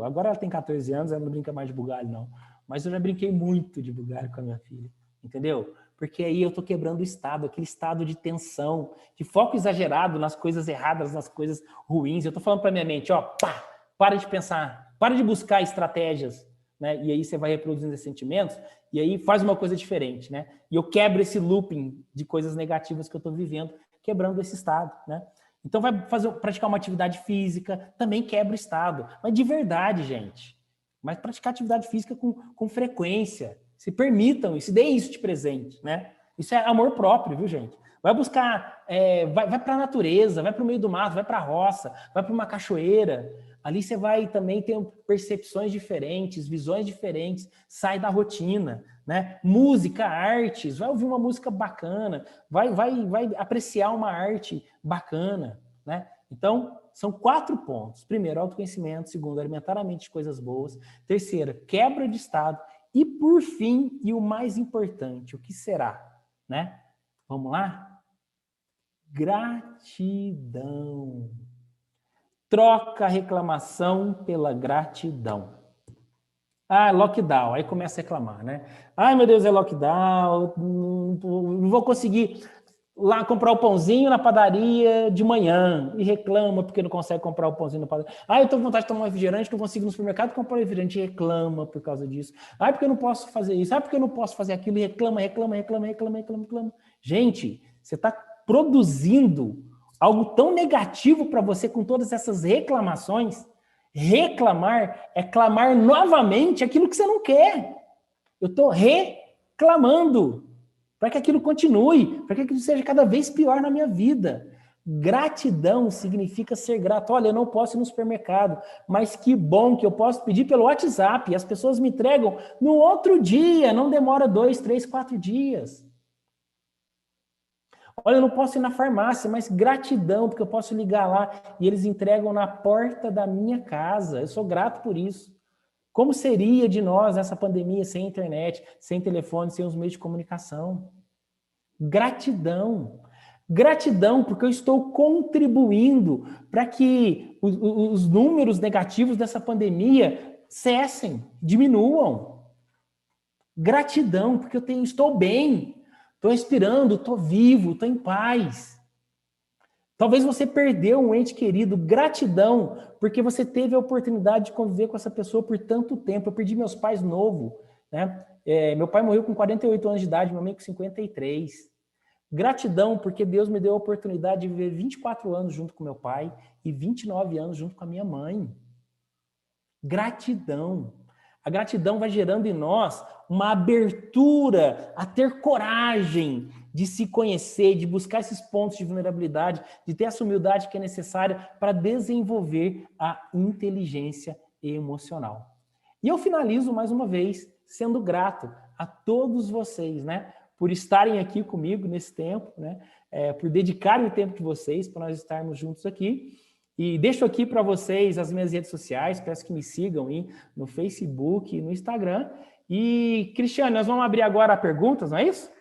Agora ela tem 14 anos, ela não brinca mais de bugalho, não. Mas eu já brinquei muito de bugalho com a minha filha, entendeu? Porque aí eu tô quebrando o estado, aquele estado de tensão, de foco exagerado nas coisas erradas, nas coisas ruins. Eu tô falando para minha mente, ó, pá, para de pensar, para de buscar estratégias, né? E aí você vai reproduzindo esses sentimentos e aí faz uma coisa diferente, né? E eu quebro esse looping de coisas negativas que eu tô vivendo, quebrando esse estado, né? Então vai praticar uma atividade física, também quebra o estado, mas de verdade, gente. Mas praticar atividade física com frequência. Se permitam e se deem isso de presente, né? Isso é amor próprio, viu, gente? Vai buscar, vai para a natureza, vai para o meio do mato, vai para a roça, vai para uma cachoeira. Ali você vai também ter percepções diferentes, visões diferentes, sai da rotina, né? Música, artes, vai ouvir uma música bacana, vai apreciar uma arte bacana, né? Então, são 4 pontos. Primeiro, autoconhecimento. Segundo, alimentar a mente de coisas boas. Terceira, quebra de estado. E por fim, e o mais importante, o que será, né? Vamos lá? Gratidão. Troca a reclamação pela gratidão. Ah, lockdown. Aí começa a reclamar, né? Ai, meu Deus, é lockdown. Não vou conseguir lá comprar o pãozinho na padaria de manhã. E reclama porque não consegue comprar o pãozinho na padaria. Ah, eu tô com vontade de tomar um refrigerante, não consigo ir no supermercado comprar um refrigerante. E reclama por causa disso. Ah, porque eu não posso fazer isso. Ah, porque eu não posso fazer aquilo. E reclama. Gente, você está produzindo algo tão negativo para você com todas essas reclamações. Reclamar é clamar novamente aquilo que você não quer. Eu estou reclamando para que aquilo continue, para que aquilo seja cada vez pior na minha vida. Gratidão significa ser grato. Olha, eu não posso ir no supermercado, mas que bom que eu posso pedir pelo WhatsApp. E as pessoas me entregam no outro dia, não demora 2, 3, 4 dias. Olha, eu não posso ir na farmácia, mas gratidão, porque eu posso ligar lá e eles entregam na porta da minha casa. Eu sou grato por isso. Como seria de nós essa pandemia sem internet, sem telefone, sem os meios de comunicação? Gratidão. Gratidão, porque eu estou contribuindo para que os números negativos dessa pandemia cessem, diminuam. Gratidão, porque estou bem. Estou respirando, estou vivo, estou em paz. Talvez você perdeu um ente querido. Gratidão, porque você teve a oportunidade de conviver com essa pessoa por tanto tempo. Eu perdi meus pais novo, né? Meu pai morreu com 48 anos de idade, minha mãe com 53. Gratidão, porque Deus me deu a oportunidade de viver 24 anos junto com meu pai e 29 anos junto com a minha mãe. Gratidão. A gratidão vai gerando em nós uma abertura a ter coragem de se conhecer, de buscar esses pontos de vulnerabilidade, de ter essa humildade que é necessária para desenvolver a inteligência emocional. E eu finalizo mais uma vez sendo grato a todos vocês, né, por estarem aqui comigo nesse tempo, né, por dedicarem o tempo de vocês para nós estarmos juntos aqui. E deixo aqui para vocês as minhas redes sociais, peço que me sigam aí no Facebook e no Instagram. E, Cristiane, nós vamos abrir agora perguntas, não é isso?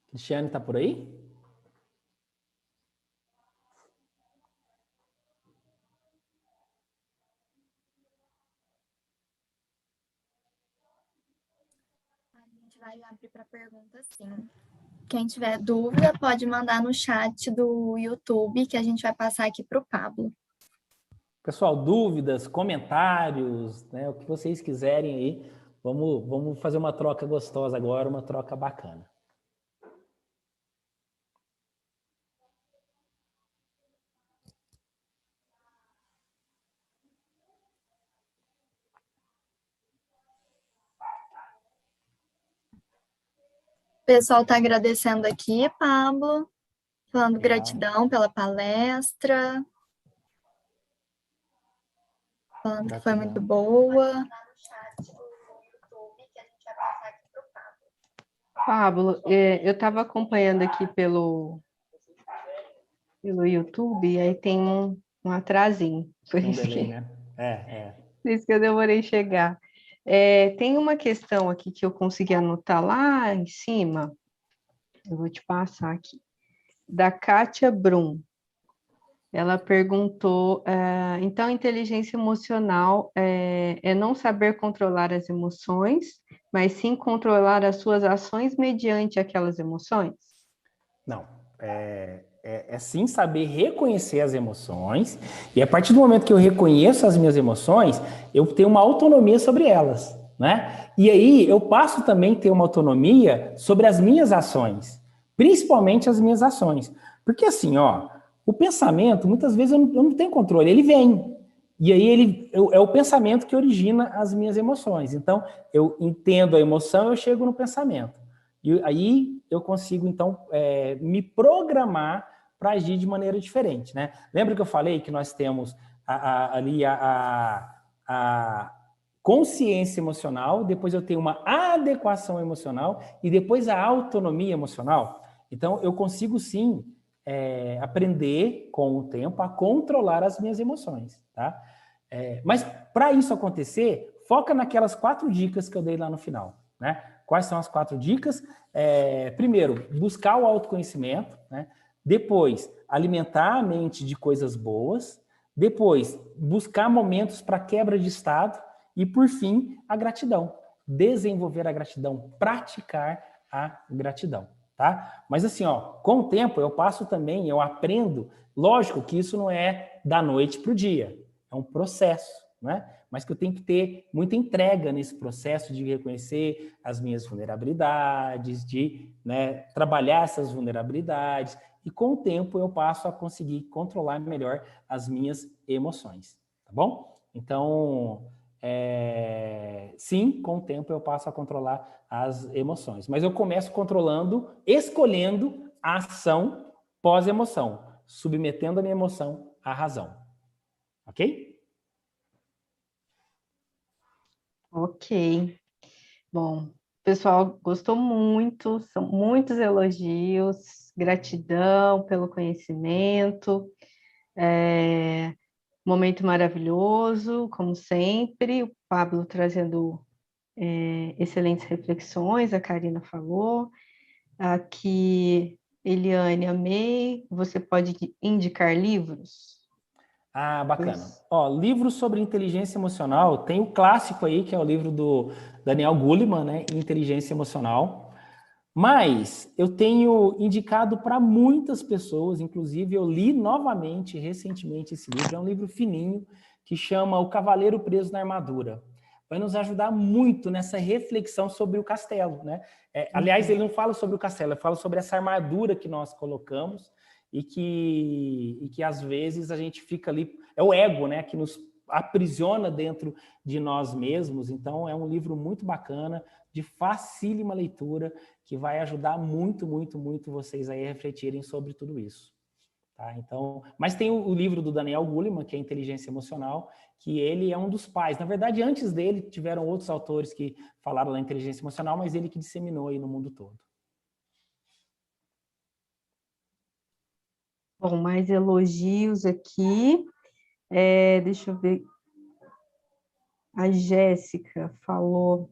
Cristiane está por aí? Vai abrir para pergunta, sim. Quem tiver dúvida, pode mandar no chat do YouTube, que a gente vai passar aqui para o Pablo. Pessoal, dúvidas, comentários, né, o que vocês quiserem aí, vamos fazer uma troca gostosa agora, uma troca bacana. O pessoal está agradecendo aqui, Pablo, falando gratidão pela palestra, falando que foi muito boa. Pablo, eu estava acompanhando aqui pelo YouTube, e aí tem um atrasinho. Por isso delay, que, né? por isso que eu demorei a chegar. Tem uma questão aqui que eu consegui anotar lá em cima, eu vou te passar aqui, da Kátia Brum. Ela perguntou, então, inteligência emocional é não saber controlar as emoções, mas sim controlar as suas ações mediante aquelas emoções? Não, sim saber reconhecer as emoções, e a partir do momento que eu reconheço as minhas emoções, eu tenho uma autonomia sobre elas, né? E aí eu passo também a ter uma autonomia sobre as minhas ações, principalmente as minhas ações. Porque assim, ó, o pensamento, muitas vezes eu não tenho controle, ele vem. E aí é o pensamento que origina as minhas emoções. Então, eu entendo a emoção, eu chego no pensamento. E aí eu consigo, então, me programar para agir de maneira diferente, né? Lembra que eu falei que nós temos ali a consciência emocional, depois eu tenho uma adequação emocional e depois a autonomia emocional? Então, eu consigo, sim, aprender com o tempo a controlar as minhas emoções, tá? Mas para isso acontecer, foca naquelas 4 dicas que eu dei lá no final, né? Quais são as 4 dicas? Primeiro, buscar o autoconhecimento, né? Depois, alimentar a mente de coisas boas. Depois, buscar momentos para quebra de estado. E, por fim, a gratidão. Desenvolver a gratidão, praticar a gratidão, tá? Mas assim, ó, com o tempo eu passo também, eu aprendo. Lógico que isso não é da noite para o dia, é um processo, né? Mas que eu tenho que ter muita entrega nesse processo de reconhecer as minhas vulnerabilidades, de, né, trabalhar essas vulnerabilidades, e com o tempo eu passo a conseguir controlar melhor as minhas emoções, tá bom? Então, sim, com o tempo eu passo a controlar as emoções, mas eu começo controlando, escolhendo a ação pós-emoção, submetendo a minha emoção à razão, ok? Ok. Bom, o pessoal gostou muito, são muitos elogios, gratidão pelo conhecimento, momento maravilhoso, como sempre, o Pablo trazendo excelentes reflexões, a Karina falou, aqui, Eliane, amei, você pode indicar livros? Ah, bacana. Ó, livros sobre inteligência emocional, tem o clássico aí, que é o livro do Daniel Goleman, né, Inteligência Emocional. Mas eu tenho indicado para muitas pessoas, inclusive eu li novamente, recentemente, esse livro. É um livro fininho, que chama O Cavaleiro Preso na Armadura. Vai nos ajudar muito nessa reflexão sobre o castelo, né? Aliás, ele não fala sobre o castelo, ele fala sobre essa armadura que nós colocamos e que às vezes a gente fica ali... É o ego, né? Que nos aprisiona dentro de nós mesmos. Então, é um livro muito bacana, de facílima leitura, que vai ajudar muito, muito, muito vocês aí a refletirem sobre tudo isso. Tá? Então, mas tem o livro do Daniel Goleman, que é Inteligência Emocional, que ele é um dos pais. Na verdade, antes dele, tiveram outros autores que falaram da inteligência emocional, mas ele que disseminou aí no mundo todo. Bom, mais elogios aqui. Deixa eu ver. A Jéssica falou,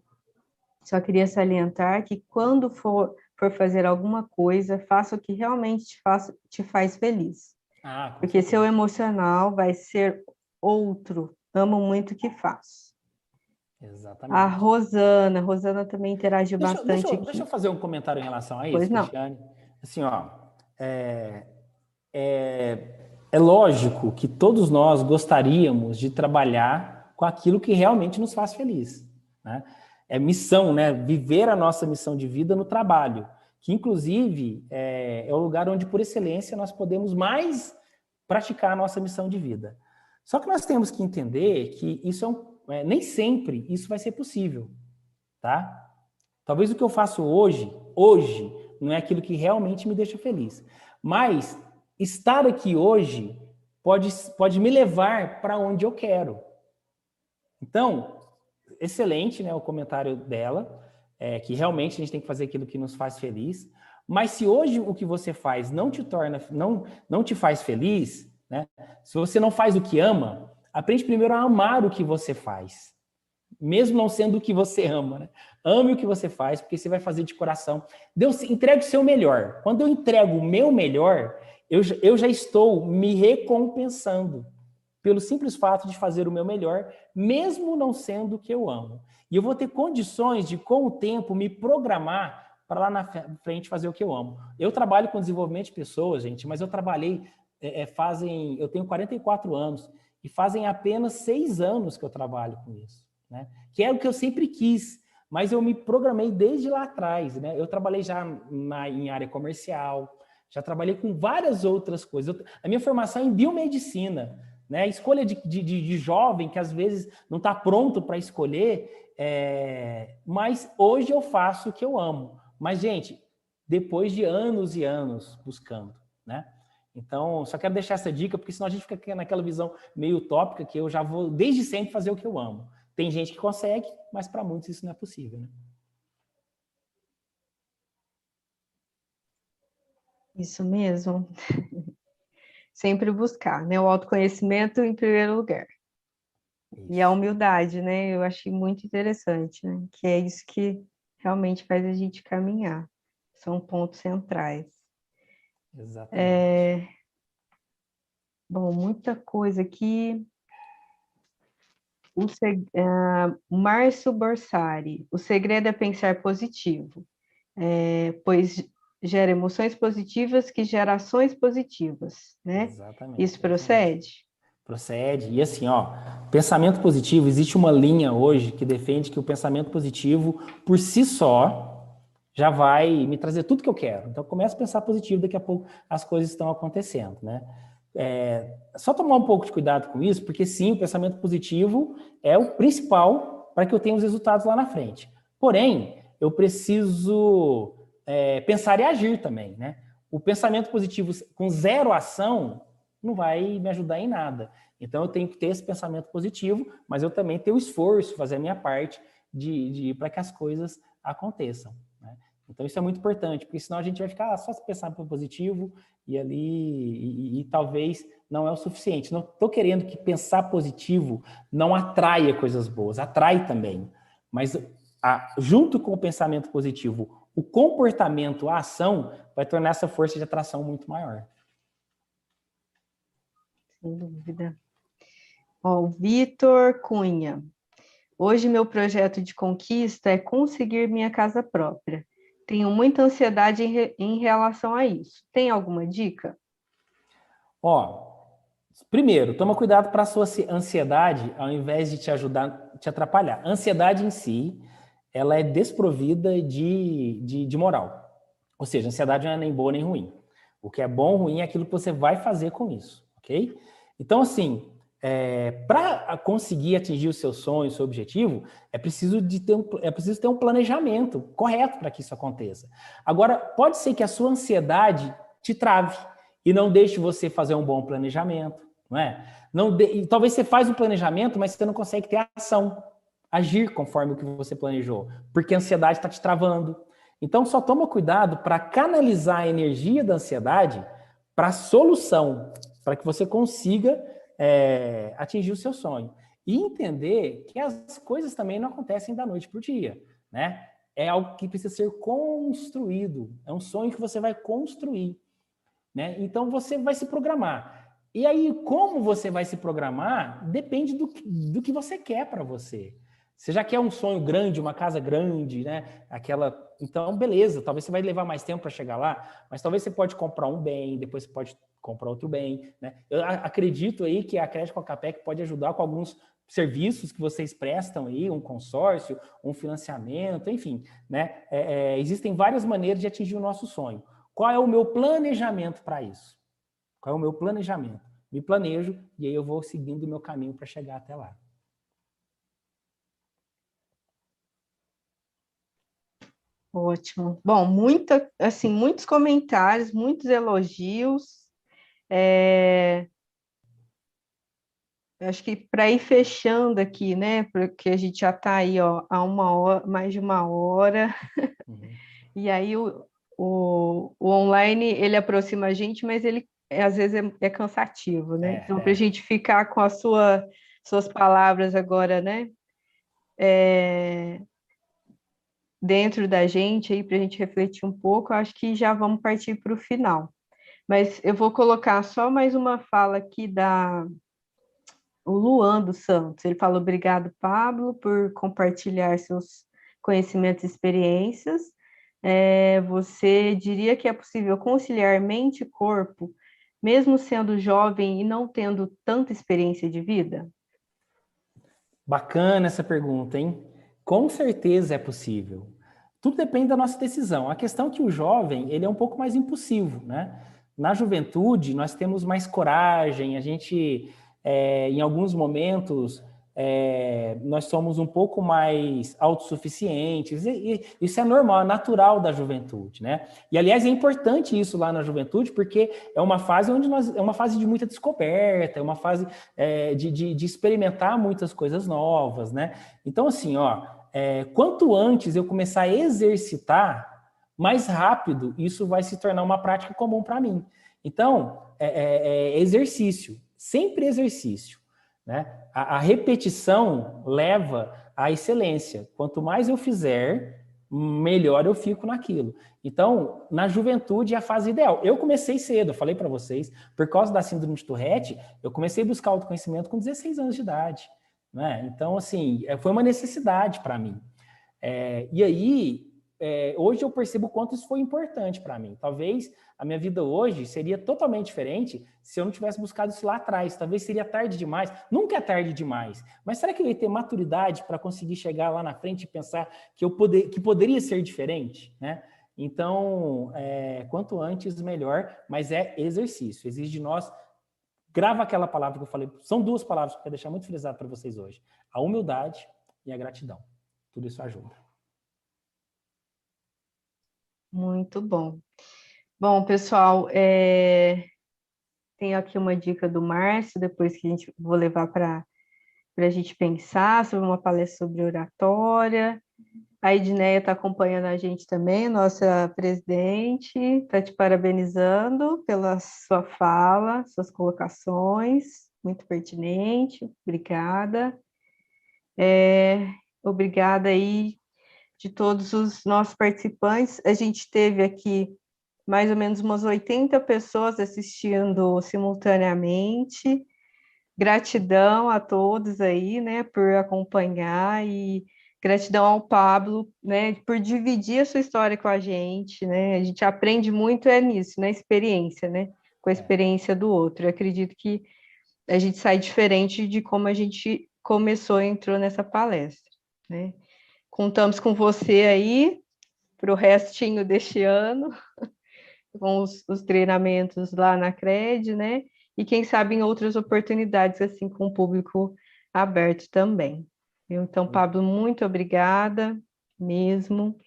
só queria salientar que quando for fazer alguma coisa, faça o que realmente te faz feliz. Porque seu emocional vai ser outro. Amo muito o que faço. Exatamente. A Rosana também interagiu bastante aqui. Deixa eu fazer um comentário em relação a isso, pois não. Cristiane. Assim, ó, é lógico que todos nós gostaríamos de trabalhar com aquilo que realmente nos faz feliz, né? É missão, né? Viver a nossa missão de vida no trabalho, que inclusive é o lugar onde, por excelência, nós podemos mais praticar a nossa missão de vida. Só que nós temos que entender que isso nem sempre isso vai ser possível, tá? Talvez o que eu faço hoje, não é aquilo que realmente me deixa feliz, mas estar aqui hoje pode me levar para onde eu quero. Então, excelente, né, o comentário dela, que realmente a gente tem que fazer aquilo que nos faz feliz, mas se hoje o que você faz não te faz feliz, né, se você não faz o que ama, aprende primeiro a amar o que você faz. mesmo não sendo o que você ama, né? Ame o que você faz, porque você vai fazer de coração. Deus entrega o seu melhor. Quando eu entrego o meu melhor, eu já estou me recompensando pelo simples fato de fazer o meu melhor, mesmo não sendo o que eu amo. E eu vou ter condições de, com o tempo, me programar para lá na frente fazer o que eu amo. Eu trabalho com desenvolvimento de pessoas, gente, mas eu trabalhei, eu tenho 44 anos, e fazem apenas 6 anos que eu trabalho com isso, né? Que é o que eu sempre quis, mas eu me programei desde lá atrás, né? Eu trabalhei já em área comercial, já trabalhei com várias outras coisas. A minha formação é em biomedicina, né? A escolha de jovem que às vezes não está pronto para escolher, mas hoje eu faço o que eu amo. Mas, gente, depois de anos e anos buscando, né? Então, só quero deixar essa dica, porque senão a gente fica naquela visão meio utópica que eu já vou desde sempre fazer o que eu amo. Tem gente que consegue, mas para muitos isso não é possível, né? Isso mesmo. Sempre buscar, né? O autoconhecimento em primeiro lugar. Isso. E a humildade, né? Eu achei muito interessante, né? Que é isso que realmente faz a gente caminhar. São pontos centrais. Exatamente. Bom, muita coisa aqui. Márcio Borsari, o segredo é pensar positivo, pois gera emoções positivas que geram ações positivas, né? Exatamente. Isso procede? Procede. E assim, ó, pensamento positivo, existe uma linha hoje que defende que o pensamento positivo, por si só, já vai me trazer tudo que eu quero. Então, eu começo a pensar positivo, daqui a pouco as coisas estão acontecendo, né? Só tomar um pouco de cuidado com isso, porque sim, o pensamento positivo é o principal para que eu tenha os resultados lá na frente. Porém, eu preciso pensar e agir também, né? O pensamento positivo com zero ação não vai me ajudar em nada. Então, eu tenho que ter esse pensamento positivo, mas eu também tenho o esforço, fazer a minha parte para que as coisas aconteçam, né? Então, isso é muito importante, porque senão a gente vai ficar só se pensar no positivo e ali, e talvez não é o suficiente. Não estou querendo que pensar positivo não atraia coisas boas, atrai também. Mas junto com o pensamento positivo, o comportamento, a ação, vai tornar essa força de atração muito maior. Sem dúvida. Ó, o Vitor Cunha. Hoje meu projeto de conquista é conseguir minha casa própria. Tenho muita ansiedade em relação a isso. Tem alguma dica? Ó, primeiro, toma cuidado para a sua ansiedade, ao invés de te ajudar, te atrapalhar. A ansiedade em si, ela é desprovida de moral. Ou seja, a ansiedade não é nem boa nem ruim. O que é bom ou ruim é aquilo que você vai fazer com isso, ok? Então, assim, para conseguir atingir o seu sonho, o seu objetivo, é preciso ter um planejamento correto para que isso aconteça. Agora, pode ser que a sua ansiedade te trave e não deixe você fazer um bom planejamento, não é? Talvez você faz um planejamento, mas você não consegue ter ação, agir conforme o que você planejou, porque a ansiedade está te travando. Então, só toma cuidado para canalizar a energia da ansiedade para a solução, para que você consiga atingir o seu sonho. E entender que as coisas também não acontecem da noite para o dia, né? É algo que precisa ser construído, é um sonho que você vai construir, né? Então, você vai se programar. E aí, como você vai se programar, depende do que você quer para você. Você já quer um sonho grande, uma casa grande, né? Então, beleza, talvez você vai levar mais tempo para chegar lá, mas talvez você pode comprar um bem, depois você pode comprar outro bem, né? Eu acredito aí que a Crédito Cocapec pode ajudar com alguns serviços que vocês prestam aí, um consórcio, um financiamento, enfim, né? Existem várias maneiras de atingir o nosso sonho. Qual é o meu planejamento para isso? Qual é o meu planejamento? Me planejo e aí eu vou seguindo o meu caminho para chegar até lá. Ótimo. Bom, muitos comentários, muitos elogios. Acho que para ir fechando aqui, né? Porque a gente já está aí, ó, há mais de uma hora. Uhum. E aí o online ele aproxima a gente, mas ele às vezes é cansativo, né? Então, para a gente ficar com suas palavras agora, né? dentro da gente aí para a gente refletir um pouco, eu acho que já vamos partir para o final. Mas eu vou colocar só mais uma fala aqui o Luan dos Santos. Ele fala: obrigado, Pablo, por compartilhar seus conhecimentos e experiências. Você diria que é possível conciliar mente e corpo, mesmo sendo jovem e não tendo tanta experiência de vida? Bacana essa pergunta, hein? Com certeza é possível. Tudo depende da nossa decisão. A questão é que o jovem, ele é um pouco mais impulsivo, né? Na juventude, nós temos mais coragem, a gente, em alguns momentos, nós somos um pouco mais autossuficientes, e isso é normal, é natural da juventude, né? E, aliás, é importante isso lá na juventude, porque é uma fase onde é uma fase de muita descoberta, é uma fase de experimentar muitas coisas novas, né? Então, assim, quanto antes eu começar a exercitar, mais rápido isso vai se tornar uma prática comum para mim. Então, exercício, sempre exercício, né? A repetição leva à excelência. Quanto mais eu fizer, melhor eu fico naquilo. Então, na juventude é a fase ideal. Eu comecei cedo, eu falei para vocês, por causa da síndrome de Tourette, eu comecei a buscar autoconhecimento com 16 anos de idade, né? Então, assim, foi uma necessidade para mim. E aí, hoje eu percebo o quanto isso foi importante para mim. Talvez a minha vida hoje seria totalmente diferente se eu não tivesse buscado isso lá atrás. Talvez seria tarde demais. Nunca é tarde demais. Mas será que eu ia ter maturidade para conseguir chegar lá na frente e pensar que poderia ser diferente, né? Então, quanto antes, melhor. Mas é exercício. Exige de nós... Grava aquela palavra que eu falei. São duas palavras que eu quero deixar muito frisado para vocês hoje. A humildade e a gratidão. Tudo isso ajuda. Muito bom. Bom, pessoal, tem aqui uma dica do Márcio, depois que vou levar para a gente pensar sobre uma palestra sobre oratória. A Edneia está acompanhando a gente também, nossa presidente, está te parabenizando pela sua fala, suas colocações, muito pertinente, obrigada. Obrigada aí de todos os nossos participantes. A gente teve aqui mais ou menos umas 80 pessoas assistindo simultaneamente. Gratidão a todos aí, né, por acompanhar, e gratidão ao Pablo, né, por dividir a sua história com a gente, né? A gente aprende muito nisso, na experiência, né, com a experiência do outro. Eu acredito que a gente sai diferente de como a gente começou e entrou nessa palestra, né? Contamos com você aí para o restinho deste ano, com os treinamentos lá na CRED, né? E quem sabe em outras oportunidades, assim, com o público aberto também. Então, Pablo, muito obrigada mesmo.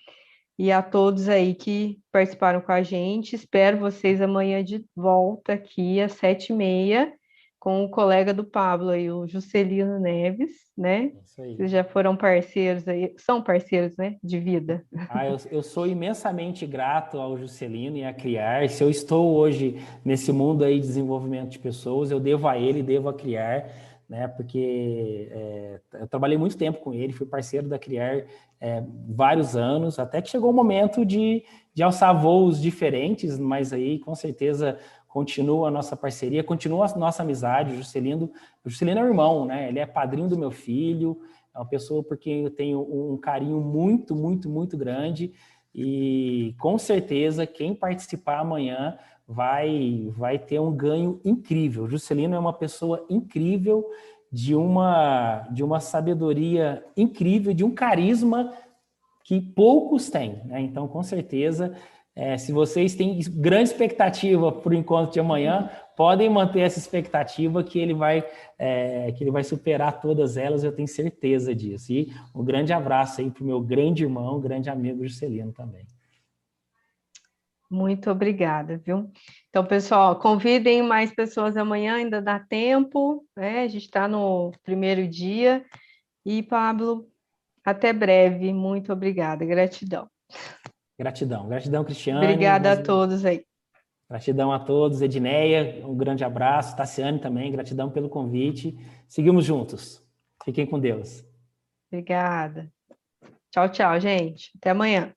E a todos aí que participaram com a gente. Espero vocês amanhã de volta aqui às 7h30, com o colega do Pablo aí, o Juscelino Neves, né? Isso aí. Vocês já foram parceiros aí, são parceiros, né, de vida. Eu sou imensamente grato ao Juscelino e à Criar. Se eu estou hoje nesse mundo aí de desenvolvimento de pessoas, eu devo a ele, devo a Criar, né? Porque eu trabalhei muito tempo com ele, fui parceiro da Criar vários anos, até que chegou o momento de alçar voos diferentes, mas aí com certeza continua a nossa parceria, continua a nossa amizade. O Juscelino é um irmão, né? Ele é padrinho do meu filho, é uma pessoa por quem eu tenho um carinho muito, muito, muito grande, e com certeza quem participar amanhã vai ter um ganho incrível. O Juscelino é uma pessoa incrível, de uma sabedoria incrível, de um carisma que poucos têm, né? Então, com certeza, se vocês têm grande expectativa para o encontro de amanhã, podem manter essa expectativa que ele vai superar todas elas, eu tenho certeza disso. E um grande abraço aí para o meu grande irmão, grande amigo Juscelino também. Muito obrigada, viu? Então, pessoal, convidem mais pessoas amanhã, ainda dá tempo, né? A gente está no primeiro dia. E, Pablo, até breve. Muito obrigada. Gratidão. Gratidão, Cristiane. Obrigada a todos aí. Gratidão a todos. Edneia, um grande abraço. Tassiane também, gratidão pelo convite. Seguimos juntos. Fiquem com Deus. Obrigada. Tchau, tchau, gente. Até amanhã.